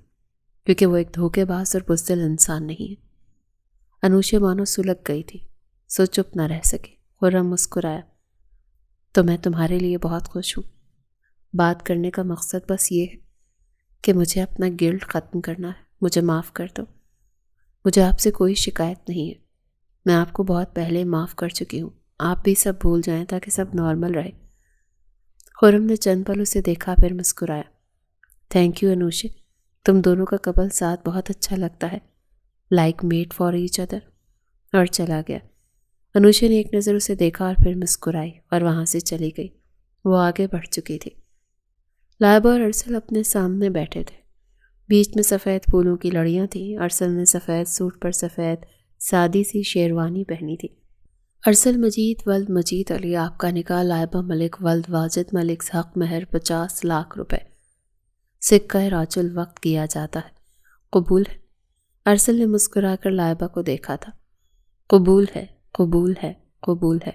کیونکہ وہ ایک دھوکے باز اور بزدل انسان نہیں ہے۔ انوشی مانو سلگ گئی تھی، سو چپ نہ رہ سکی۔ خرم مسکرایا۔ تو میں تمہارے لیے بہت خوش ہوں۔ بات کرنے کا مقصد بس یہ ہے کہ مجھے اپنا گلٹ ختم کرنا ہے۔ مجھے معاف کر دو۔ مجھے آپ سے کوئی شکایت نہیں ہے، میں آپ کو بہت پہلے معاف کر چکی ہوں۔ آپ بھی سب بھول جائیں تاکہ سب نارمل رہے۔ خرم نے چند پل اسے دیکھا، پھر مسکرایا۔ تھینک یو انوشی، تم دونوں کا کپل ساتھ بہت اچھا لگتا ہے، like made for each other, اور چلا گیا۔ انوشی نے ایک نظر اسے دیکھا اور پھر مسکرائی اور وہاں سے چلی گئی۔ وہ آگے بڑھ چکی تھی۔ لائبہ اور ارسل اپنے سامنے بیٹھے تھے۔ بیچ میں سفید پھولوں کی لڑیاں تھیں۔ ارسل نے سفید سوٹ پر سفید سادی سی شیروانی پہنی تھی۔ ارسل مجید ولد مجید علی، آپ کا نکاح لائبہ ملک ولد واجد ملک حق مہر 50 لاکھ روپے سکہ راج الوقت کیا جاتا ہے، قبول ہے؟ ارسل نے مسکرا کر لائبہ کو دیکھا تھا۔ قبول ہے، قبول ہے، قبول ہے۔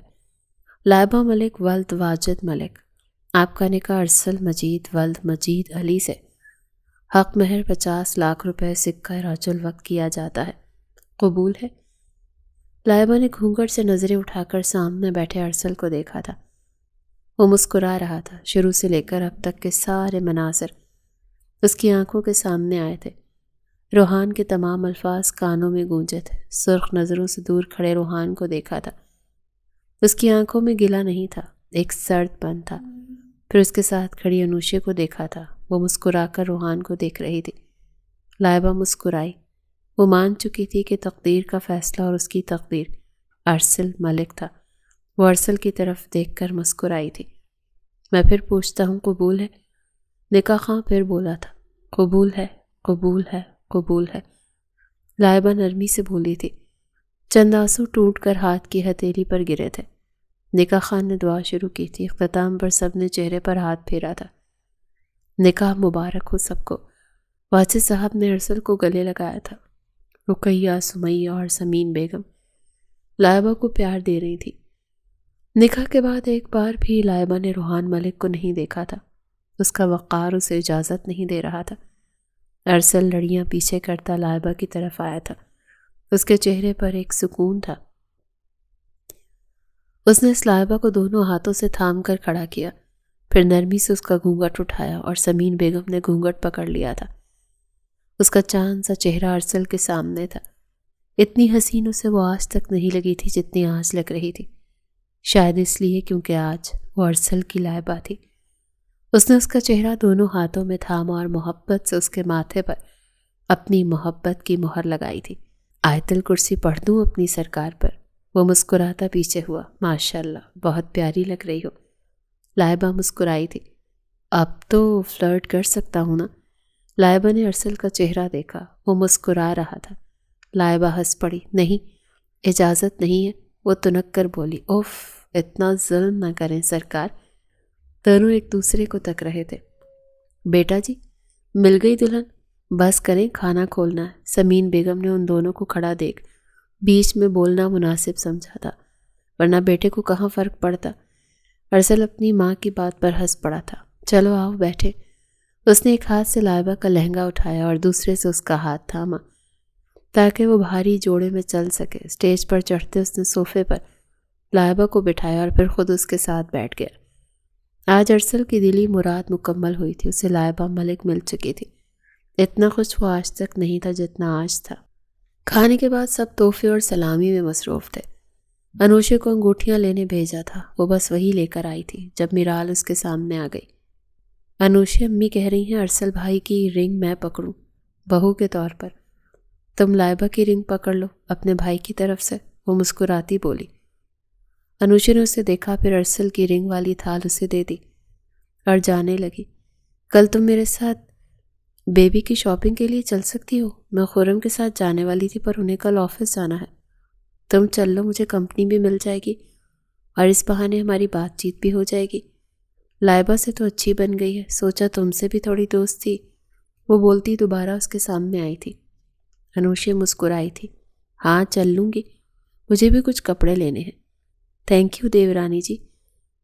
لائبہ ملک ولد واجد ملک، آپ کا نکاح ارسل مجید ولد مجید علی سے حق مہر 50 لاکھ روپے سکہ راج الوقت کیا جاتا ہے، قبول ہے؟ لائبہ نے گھونگھٹ سے نظریں اٹھا کر سامنے بیٹھے ارسل کو دیکھا تھا۔ وہ مسکرا رہا تھا۔ شروع سے لے کر اب تک کے سارے مناظر اس کی آنکھوں کے سامنے آئے تھے۔ روحان کے تمام الفاظ کانوں میں گونجے تھے۔ سرخ نظروں سے دور کھڑے روحان کو دیکھا تھا۔ اس کی آنکھوں میں گلہ نہیں تھا، ایک سرد پن تھا۔ پھر اس کے ساتھ کھڑی انوشی کو دیکھا تھا۔ وہ مسکرا کر روحان کو دیکھ رہی تھی۔ لائبہ مسکرائی۔ وہ مان چکی تھی کہ تقدیر کا فیصلہ اور اس کی تقدیر ارسل ملک تھا۔ وہ ارسل کی طرف دیکھ کر مسکرائی تھی۔ میں پھر پوچھتا ہوں، قبول ہے؟ نکاح خواں پھر بولا تھا، قبول ہے، قبول ہے، قبول ہے۔ لائبہ نرمی سے بولی تھی۔ چند آنسو ٹوٹ کر ہاتھ کی ہتھیلی پر گرے تھے۔ نکاح خان نے دعا شروع کی تھی۔ اختتام پر سب نے چہرے پر ہاتھ پھیرا تھا۔ نکاح مبارک ہو سب کو۔ واجد صاحب نے ارسل کو گلے لگایا تھا۔ رقیہ، سمیہ اور سمین بیگم لائبہ کو پیار دے رہی تھی۔ نکاح کے بعد ایک بار بھی لائبہ نے روحان ملک کو نہیں دیکھا تھا۔ اس کا وقار اسے اجازت نہیں دے رہا تھا۔ ارسل لڑیاں پیچھے کرتا لائبہ کی طرف آیا تھا۔ اس کے چہرے پر ایک سکون تھا۔ اس نے اس لائبہ کو دونوں ہاتھوں سے تھام کر کھڑا کیا، پھر نرمی سے اس کا گھونگھٹ اٹھایا اور سمین بیگم نے گھونگھٹ پکڑ لیا تھا۔ اس کا چاند سا چہرہ ارسل کے سامنے تھا۔ اتنی حسین اسے وہ آج تک نہیں لگی تھی جتنی آج لگ رہی تھی، شاید اس لیے کیونکہ آج وہ ارسل کی لائبہ تھی۔ اس نے اس کا چہرہ دونوں ہاتھوں میں تھاما اور محبت سے اس کے ماتھے پر اپنی محبت کی مہر لگائی تھی۔ آیت الکرسی پڑھ دوں اپنی سرکار پر؟ وہ مسکراتا پیچھے ہوا۔ ماشاءاللہ، بہت پیاری لگ رہی ہو۔ لائبہ مسکرائی تھی۔ اب تو فلرٹ کر سکتا ہوں نا؟ لائبہ نے ارسل کا چہرہ دیکھا، وہ مسکرا رہا تھا۔ لائبہ ہنس پڑی۔ نہیں، اجازت نہیں ہے، وہ تنک کر بولی۔ اوف، اتنا ظلم نہ کریں سرکار۔ دونوں ایک دوسرے کو تک رہے تھے۔ بیٹا جی، مل گئی دلہن، بس کریں، کھانا کھولنا ہے۔ سمین بیگم نے ان دونوں کو کھڑا دیکھ بیچ میں بولنا مناسب سمجھا تھا، ورنہ بیٹے کو کہاں فرق پڑتا۔ ارسل اپنی ماں کی بات پر ہنس پڑا تھا۔ چلو آؤ بیٹھے۔ اس نے ایک ہاتھ سے لائبہ کا لہنگا اٹھایا اور دوسرے سے اس کا ہاتھ تھاما تاکہ وہ بھاری جوڑے میں چل سکے۔ اسٹیج پر چڑھتے اس نے صوفے پر لائبہ کو بٹھایا اور پھر خود اس کے ساتھ بیٹھ گیا۔ آج ارسل کی دلی مراد مکمل ہوئی تھی، اسے لائبہ ملک مل چکی تھی۔ اتنا خوش وہ آج تک نہیں تھا جتنا آج تھا۔ کھانے کے بعد سب تحفے اور سلامی میں مصروف تھے۔ انوشے کو انگوٹھیاں لینے بھیجا تھا، وہ بس وہی لے کر آئی تھی جب میرال اس کے سامنے آ گئی۔ انوشے، امی کہہ رہی ہیں ارسل بھائی کی رنگ میں پکڑوں بہو کے طور پر، تم لائبہ کی رنگ پکڑ لو اپنے بھائی کی طرف سے، وہ مسکراتی بولی۔ انوشے نے اسے دیکھا، پھر ارسل کی رنگ والی تھال اسے دے دی اور جانے لگی۔ کل تم میرے ساتھ بیبی کی شاپنگ کے لیے چل سکتی ہو؟ میں خرم کے ساتھ جانے والی تھی پر انہیں کل آفس جانا ہے۔ تم چل لو، مجھے کمپنی بھی مل جائے گی اور اس بہانے ہماری بات چیت بھی ہو جائے گی۔ لائبہ سے تو اچھی بن گئی ہے، سوچا تم سے بھی تھوڑی دوست تھی، وہ بولتی دوبارہ اس کے سامنے آئی تھی۔ انوشے مسکرائی تھی۔ ہاں چل لوں گی، مجھے بھی کچھ کپڑے لینے ہیں۔ تھینک یو دیورانی جی،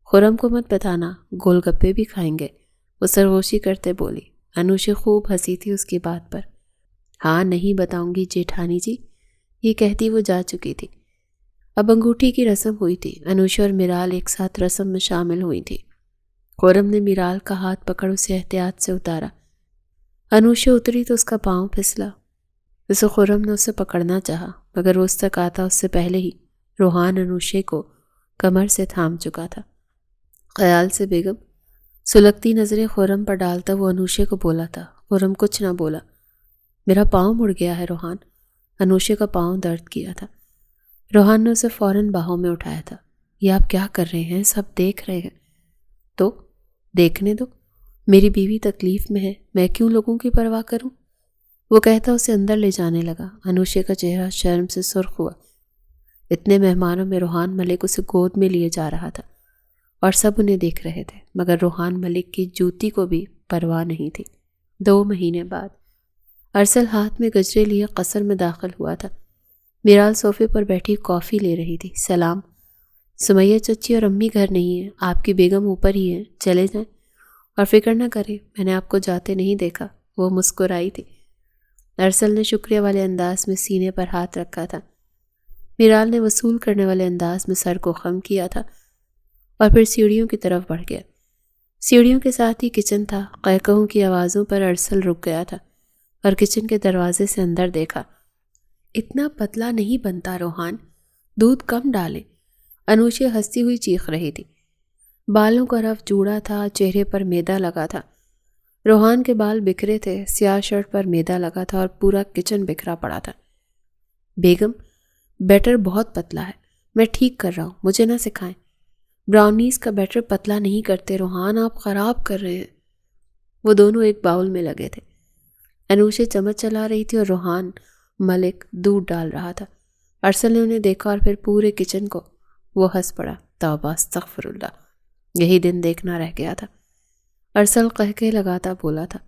خرم کو مت بتانا، گول گپے بھی کھائیں گے، وہ سرگوشی کرتے بولی۔ انوشے خوب ہنسی تھی اس کی بات پر۔ ہاں نہیں بتاؤں گی جیٹھانی جی، یہ کہتی وہ جا چکی تھی۔ اب انگوٹھی کی رسم ہوئی تھی۔ انوشے اور میرال ایک ساتھ رسم میں شامل ہوئی تھی۔ خرم نے میرال کا ہاتھ پکڑ اسے احتیاط سے اتارا۔ انوشے اتری تو اس کا پاؤں پھسلا۔ اسے خرم نے اسے پکڑنا چاہا مگر وہ اس تک آتا اس سے پہلے ہی روحان انوشے کو کمر سے تھام چکا تھا۔ خیال سے بیگم، سلگتی نظریں خرم پر ڈالتا وہ انوشے کو بولا تھا۔ خرم کچھ نہ بولا۔ میرا پاؤں مڑ گیا ہے روحان، انوشے کا پاؤں درد کیا تھا۔ روحان نے اسے فوراً باہوں میں اٹھایا تھا۔ یہ آپ کیا کر رہے ہیں؟ سب دیکھ رہے ہیں۔ تو دیکھنے دو، میری بیوی تکلیف میں ہے، میں کیوں لوگوں کی پرواہ کروں؟ وہ کہتا اسے اندر لے جانے لگا۔ انوشے کا چہرہ شرم سے سرخ ہوا۔ اتنے مہمانوں میں روحان ملک اسے گود میں لیے جا رہا تھا اور سب انہیں دیکھ رہے تھے مگر روحان ملک کی جوتی کو بھی پرواہ نہیں تھی۔ 2 مہینے بعد ارسل ہاتھ میں گجرے لیے قصر میں داخل ہوا تھا۔ میرال صوفے پر بیٹھی کافی لے رہی تھی۔ سلام، سمیہ چچی اور امی گھر نہیں ہیں، آپ کی بیگم اوپر ہی ہیں، چلے جائیں اور فکر نہ کریں، میں نے آپ کو جاتے نہیں دیکھا، وہ مسکرائی تھی۔ ارسل نے شکریہ والے انداز میں سینے پر ہاتھ رکھا تھا۔ میرال نے وصول کرنے والے انداز میں سر کو خم کیا تھا اور پھر سیڑھیوں کی طرف بڑھ گیا۔ سیڑھیوں کے ساتھ ہی کچن تھا۔ قہقہوں کی آوازوں پر ارسل رک گیا تھا اور کچن کے دروازے سے اندر دیکھا۔ اتنا پتلا نہیں بنتا روحان، دودھ کم ڈالے، انوشے ہنستی ہوئی چیخ رہی تھی۔ بالوں کا رف جوڑا تھا، چہرے پر میدا لگا تھا۔ روحان کے بال بکھرے تھے، سیاہ شرٹ پر میدا لگا تھا اور پورا کچن بکھرا پڑا تھا۔ بیگم، بیٹر بہت پتلا ہے، میں ٹھیک کر رہا ہوں، مجھے نہ سکھائیں۔ براؤنیز کا بیٹر پتلا نہیں کرتے روحان، آپ خراب کر رہے ہیں۔ وہ دونوں ایک باؤل میں لگے تھے۔ انوشے چمچ چلا رہی تھی اور روحان ملک دودھ ڈال رہا تھا۔ ارسل نے انہیں دیکھا اور پھر پورے کچن کو۔ وہ ہنس پڑا۔ توبہ استغفر اللہ، یہی دن دیکھنا رہ گیا تھا۔ ارسل قہقہے لگاتا بولا تھا۔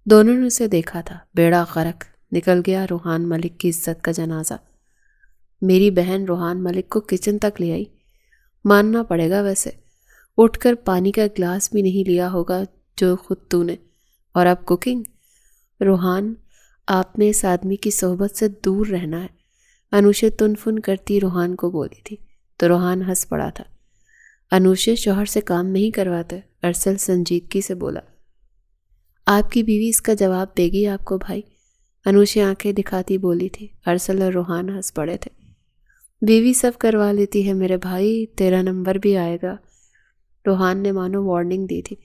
دونوں نے اسے دیکھا تھا۔ بیڑا غرق، نکل گیا روحان ملک کی عزت کا جنازہ۔ میری بہن روحان ملک کو کچن تک لے آئی، ماننا پڑے گا ویسے، اٹھ کر پانی کا گلاس بھی نہیں لیا ہوگا جو خود تو نے، اور اب کوکنگ۔ روحان، آپ نے اس آدمی کی صحبت سے دور رہنا ہے، انوشے تنفن کرتی روحان کو بولی تھی تو روحان ہنس پڑا تھا۔ انوشے شوہر سے کام نہیں کرواتے، ارسل سنجیدگی سے بولا۔ آپ کی بیوی اس کا جواب دے گی آپ کو بھائی، انوشے آنکھیں دکھاتی بولی تھی۔ ارسل اور روحان ہنس پڑے تھے۔ بیوی سب کروا لیتی ہے میرے بھائی، تیرا نمبر بھی آئے گا، روحان نے مانو وارننگ دی تھی۔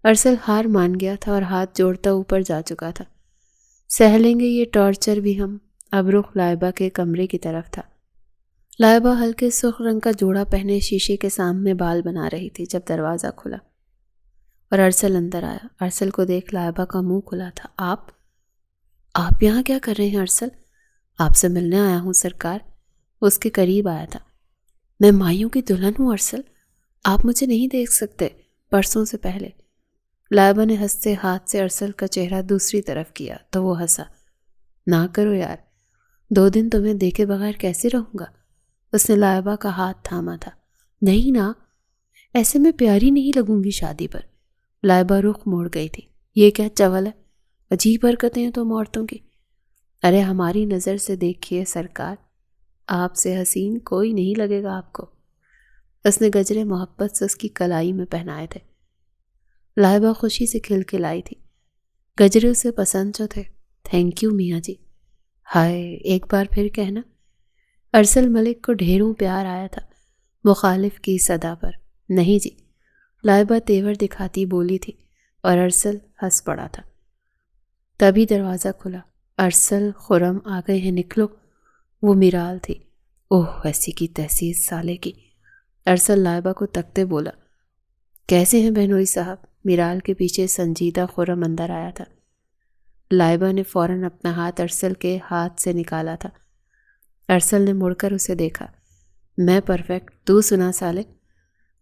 ارسل ہار مان گیا تھا اور ہاتھ جوڑتا اوپر جا چکا تھا۔ سہ لیں گے یہ ٹارچر بھی ہم۔ اب رخ لائبہ کے کمرے کی طرف تھا۔ لائبہ ہلکے سرخ رنگ کا جوڑا پہنے شیشے کے سامنے بال بنا رہی تھی جب دروازہ کھلا اور ارسل اندر آیا۔ ارسل کو دیکھ لائبہ کا منہ کھلا تھا۔ آپ یہاں کیا کر رہے ہیں ارسل؟ آپ سے ملنے آیا ہوں سرکار۔ اس کے قریب آیا تھا۔ میں مائیوں کی دلہن ہوں ارسل، آپ مجھے نہیں دیکھ سکتے پرسوں سے پہلے۔ لائبہ نے ہنستے ہاتھ سے ارسل کا چہرہ دوسری طرف کیا تو وہ ہنسا۔ نہ کرو یار، 2 دن تمہیں دیکھے بغیر کیسے رہوں گا؟ اس نے لائبہ کا ہاتھ تھاما تھا۔ نہیں نا، ایسے میں پیاری نہیں لگوں گی شادی پر۔ لائبہ رخ موڑ گئی تھی۔ یہ کیا چول ہے؟ عجیب حرکتیں ہیں تم عورتوں کی۔ ارے ہماری نظر سے دیکھیے سرکار، آپ سے حسین کوئی نہیں لگے گا آپ کو۔ اس نے گجرے محبت سے اس کی کلائی میں پہنائے تھے۔ لائبہ خوشی سے کھلکھلائی تھی۔ گجرے اسے پسند جو تھے۔ تھینک یو میاں جی۔ ہائے، ایک بار پھر کہنا۔ ارسل ملک کو ڈھیروں پیار آیا تھا مخالف کی صدا پر۔ نہیں جی، لائبہ تیور دکھاتی بولی تھی اور ارسل ہنس پڑا تھا۔ تبھی دروازہ کھلا۔ ارسل، خرم آ گئے ہیں، نکلو۔ وہ میرال تھی۔ اوہ، ایسی کی تیسی اس سالے کی۔ ارسل لائبہ کو تکتے بولا۔ کیسے ہیں بہنوئی صاحب؟ میرال کے پیچھے سنجیدہ خرم اندر آیا تھا۔ لائبہ نے فوراً اپنا ہاتھ ارسل کے ہاتھ سے نکالا تھا۔ ارسل نے مڑ کر اسے دیکھا۔ میں پرفیکٹ، تو سنا سالے؟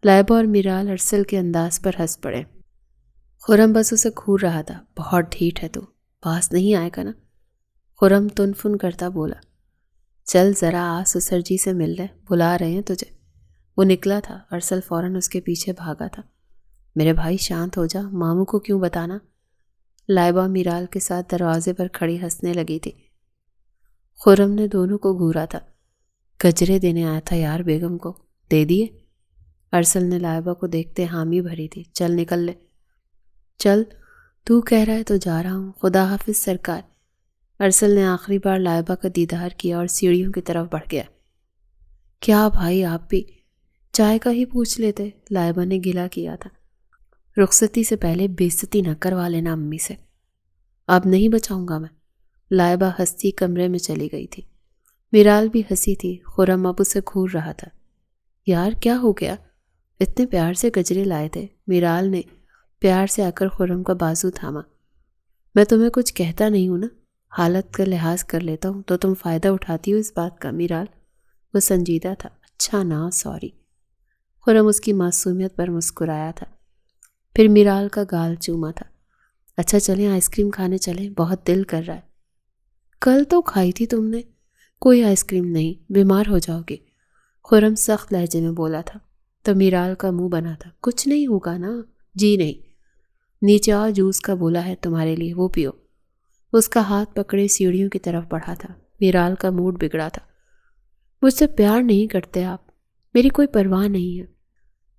لائبہ اور میرال ارسل کے انداز پر ہنس پڑے۔ خرم بس اسے گھور رہا تھا۔ بہت ڈھیٹ ہے تو، پاس نہیں آئے گا نا؟ خرم تنفن کرتا بولا۔ چل ذرا آ سسر جی سے مل لے، بلا رہے ہیں تجھے۔ وہ نکلا تھا۔ ارسل فوراً اس کے پیچھے بھاگا تھا۔ میرے بھائی شانت ہو جا، ماموں کو کیوں بتانا؟ لائبہ میرال کے ساتھ دروازے پر کھڑی ہنسنے لگی تھی۔ خرم نے دونوں کو گھورا تھا۔ گجرے دینے آیا تھا یار بیگم کو، دے دیے؟ ارسل نے لائبہ کو دیکھتے حامی بھری تھی۔ چل نکل لے۔ چل، تو کہہ رہا ہے تو جا رہا ہوں، خدا حافظ سرکار۔ ارسل نے آخری بار لائبہ کا دیدار کیا اور سیڑھیوں کی طرف بڑھ گیا۔ کیا بھائی، آپ بھی چائے کا ہی پوچھ لیتے، لائبہ نے گلہ کیا تھا۔ رخصتی سے پہلے بے عزتی نہ کروا لینا امی سے۔ اب نہیں بچاؤں گا میں۔ لائبہ ہنستی کمرے میں چلی گئی تھی۔ میرال بھی ہنسی تھی۔ خرم اب اسے گھور رہا تھا۔ یار کیا ہو گیا؟ اتنے پیار سے گجرے لائے تھے۔ میرال نے پیار سے آ کر خرم کا بازو تھاما۔ میں تمہیں کچھ کہتا نہیں ہوں نا، حالت کا لحاظ کر لیتا ہوں تو تم فائدہ اٹھاتی ہو اس بات کا میرال۔ وہ سنجیدہ تھا۔ اچھا نا، سوری۔ خرم اس کی معصومیت پر مسکرایا تھا۔ پھر میرال کا گال چوما تھا۔ اچھا چلیں آئس کریم کھانے چلیں، بہت دل کر رہا ہے۔ کل تو کھائی تھی تم نے۔ کوئی آئس کریم نہیں، بیمار ہو جاؤ گے، خرم سخت لہجے میں بولا تھا۔ تو میرال کا منہ بنا تھا۔ کچھ نہیں ہوگا نا؟ جی نہیں۔ نیچے آؤ، جوس کا بولا ہے تمہارے لیے، وہ پیو۔ اس کا ہاتھ پکڑے سیڑھیوں کی طرف بڑھا تھا۔ میرال کا موڈ بگڑا تھا۔ مجھ سے پیار نہیں کرتے آپ، میری کوئی پرواہ نہیں ہے۔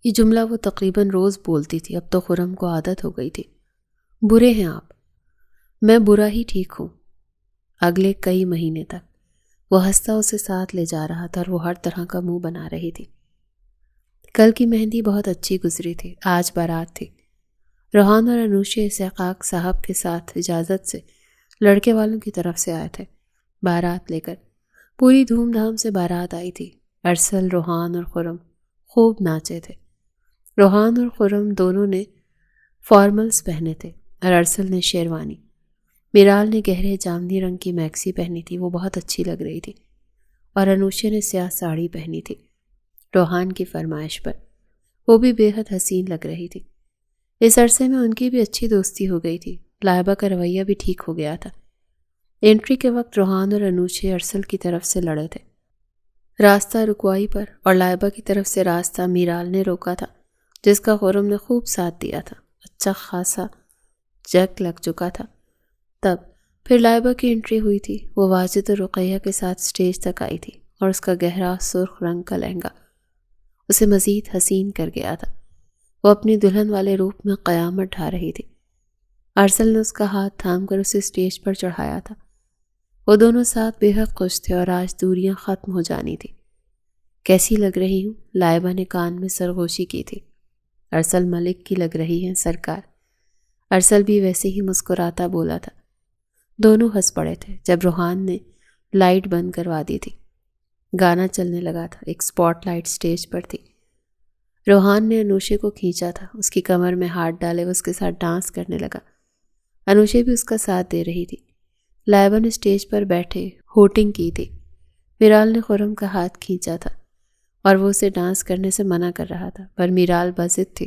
یہ جملہ وہ تقریباً روز بولتی تھی، اب تو خرم کو عادت ہو گئی تھی۔ برے ہیں آپ؟ میں برا ہی ٹھیک ہوں۔ اگلے کئی مہینے تک وہ ہنستا اسے ساتھ لے جا رہا تھا اور وہ ہر طرح کا منہ بنا رہی تھی۔ کل کی مہندی بہت اچھی گزری تھی۔ آج بارات تھی۔ روحان اور انوشے اسحاق صاحب کے ساتھ اجازت سے لڑکے والوں کی طرف سے آئے تھے بارات لے کر۔ پوری دھوم دھام سے بارات آئی تھی۔ ارسل، روحان اور خرم خوب ناچے تھے۔ روحان اور خرم دونوں نے فارملز پہنے تھے اور ارسل نے شیروانی۔ میرال نے گہرے جامنی رنگ کی میکسی پہنی تھی، وہ بہت اچھی لگ رہی تھی، اور انوشے نے سیاہ ساڑی پہنی تھی روحان کی فرمائش پر، وہ بھی بے حد حسین لگ رہی تھی۔ اس عرصے میں ان کی بھی اچھی دوستی ہو گئی تھی۔ لائبہ کا رویہ بھی ٹھیک ہو گیا تھا۔ انٹری کے وقت روحان اور انوشے ارسل کی طرف سے لڑے تھے، راستہ رکوائی پر، اور لائبہ کی طرف سے راستہ میرال نے روکا تھا، جس کا خرم نے خوب ساتھ دیا تھا۔ اچھا خاصا جگ لگ چکا تھا۔ تب پھر لائبہ کی انٹری ہوئی تھی۔ وہ واجد اور رقیہ کے ساتھ سٹیج تک آئی تھی، اور اس کا گہرا سرخ رنگ کا لہنگا اسے مزید حسین کر گیا تھا۔ وہ اپنی دلہن والے روپ میں قیامت ڈھا رہی تھی۔ ارسل نے اس کا ہاتھ تھام کر اسے سٹیج پر چڑھایا تھا۔ وہ دونوں ساتھ بے حد خوش تھے اور آج دوریاں ختم ہو جانی تھی۔ کیسی لگ رہی ہوں؟ لائبہ نے کان میں سرگوشی کی تھی۔ ارسل ملک کی لگ رہی ہیں سرکار۔ ارسل بھی ویسے ہی مسکراتا بولا تھا۔ دونوں ہنس پڑے تھے جب روحان نے لائٹ بند کروا دی تھی۔ گانا چلنے لگا تھا۔ ایک سپاٹ لائٹ سٹیج پر تھی۔ روحان نے انوشے کو کھینچا تھا، اس کی کمر میں ہاتھ ڈالے وہ اس کے ساتھ ڈانس کرنے لگا۔ انوشے بھی اس کا ساتھ دے رہی تھی۔ لائبہ نے اسٹیج پر بیٹھے ہوٹنگ کی تھی۔ میرال نے خرم کا ہاتھ کھینچا تھا اور وہ اسے ڈانس کرنے سے منع کر رہا تھا، پر میرال بضد تھی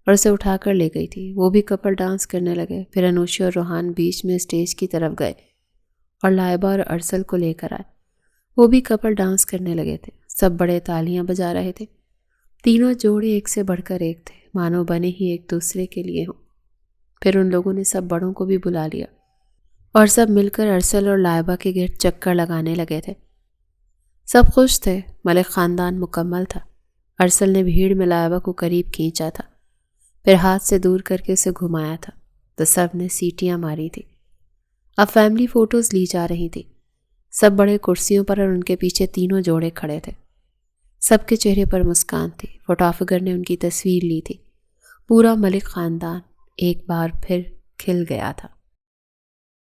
اور اسے اٹھا کر لے گئی تھی۔ وہ بھی کپل ڈانس کرنے لگے۔ پھر انوشے اور روحان بیچ میں اسٹیج کی طرف گئے اور لائبہ اور ارسل کو لے کر آئے۔ وہ بھی کپل ڈانس کرنے لگے تھے۔ سب بڑے تالیاں بجا رہے تھے۔ تینوں جوڑے ایک سے بڑھ کر ایک تھے، مانو بنے ہی ایک دوسرے کے لیے ہوں۔ پھر ان لوگوں نے سب بڑوں کو بھی بلا لیا اور سب مل کر ارسل اور لائبہ کے گرد چکر لگانے لگے تھے۔ سب خوش تھے۔ ملک خاندان مکمل تھا۔ ارسل نے بھیڑ میں لائبہ کو قریب کھینچا تھا، پھر ہاتھ سے دور کر کے اسے گھمایا تھا تو سب نے سیٹیاں ماری تھی۔ اب فیملی فوٹوز لی جا رہی تھی۔ سب بڑے کرسیوں پر اور ان کے پیچھے تینوں جوڑے کھڑے تھے۔ سب کے چہرے پر مسکان تھی۔ فوٹوگرافر نے ان کی تصویر لی تھی۔ پورا ملک خاندان ایک بار پھر کھل گیا تھا۔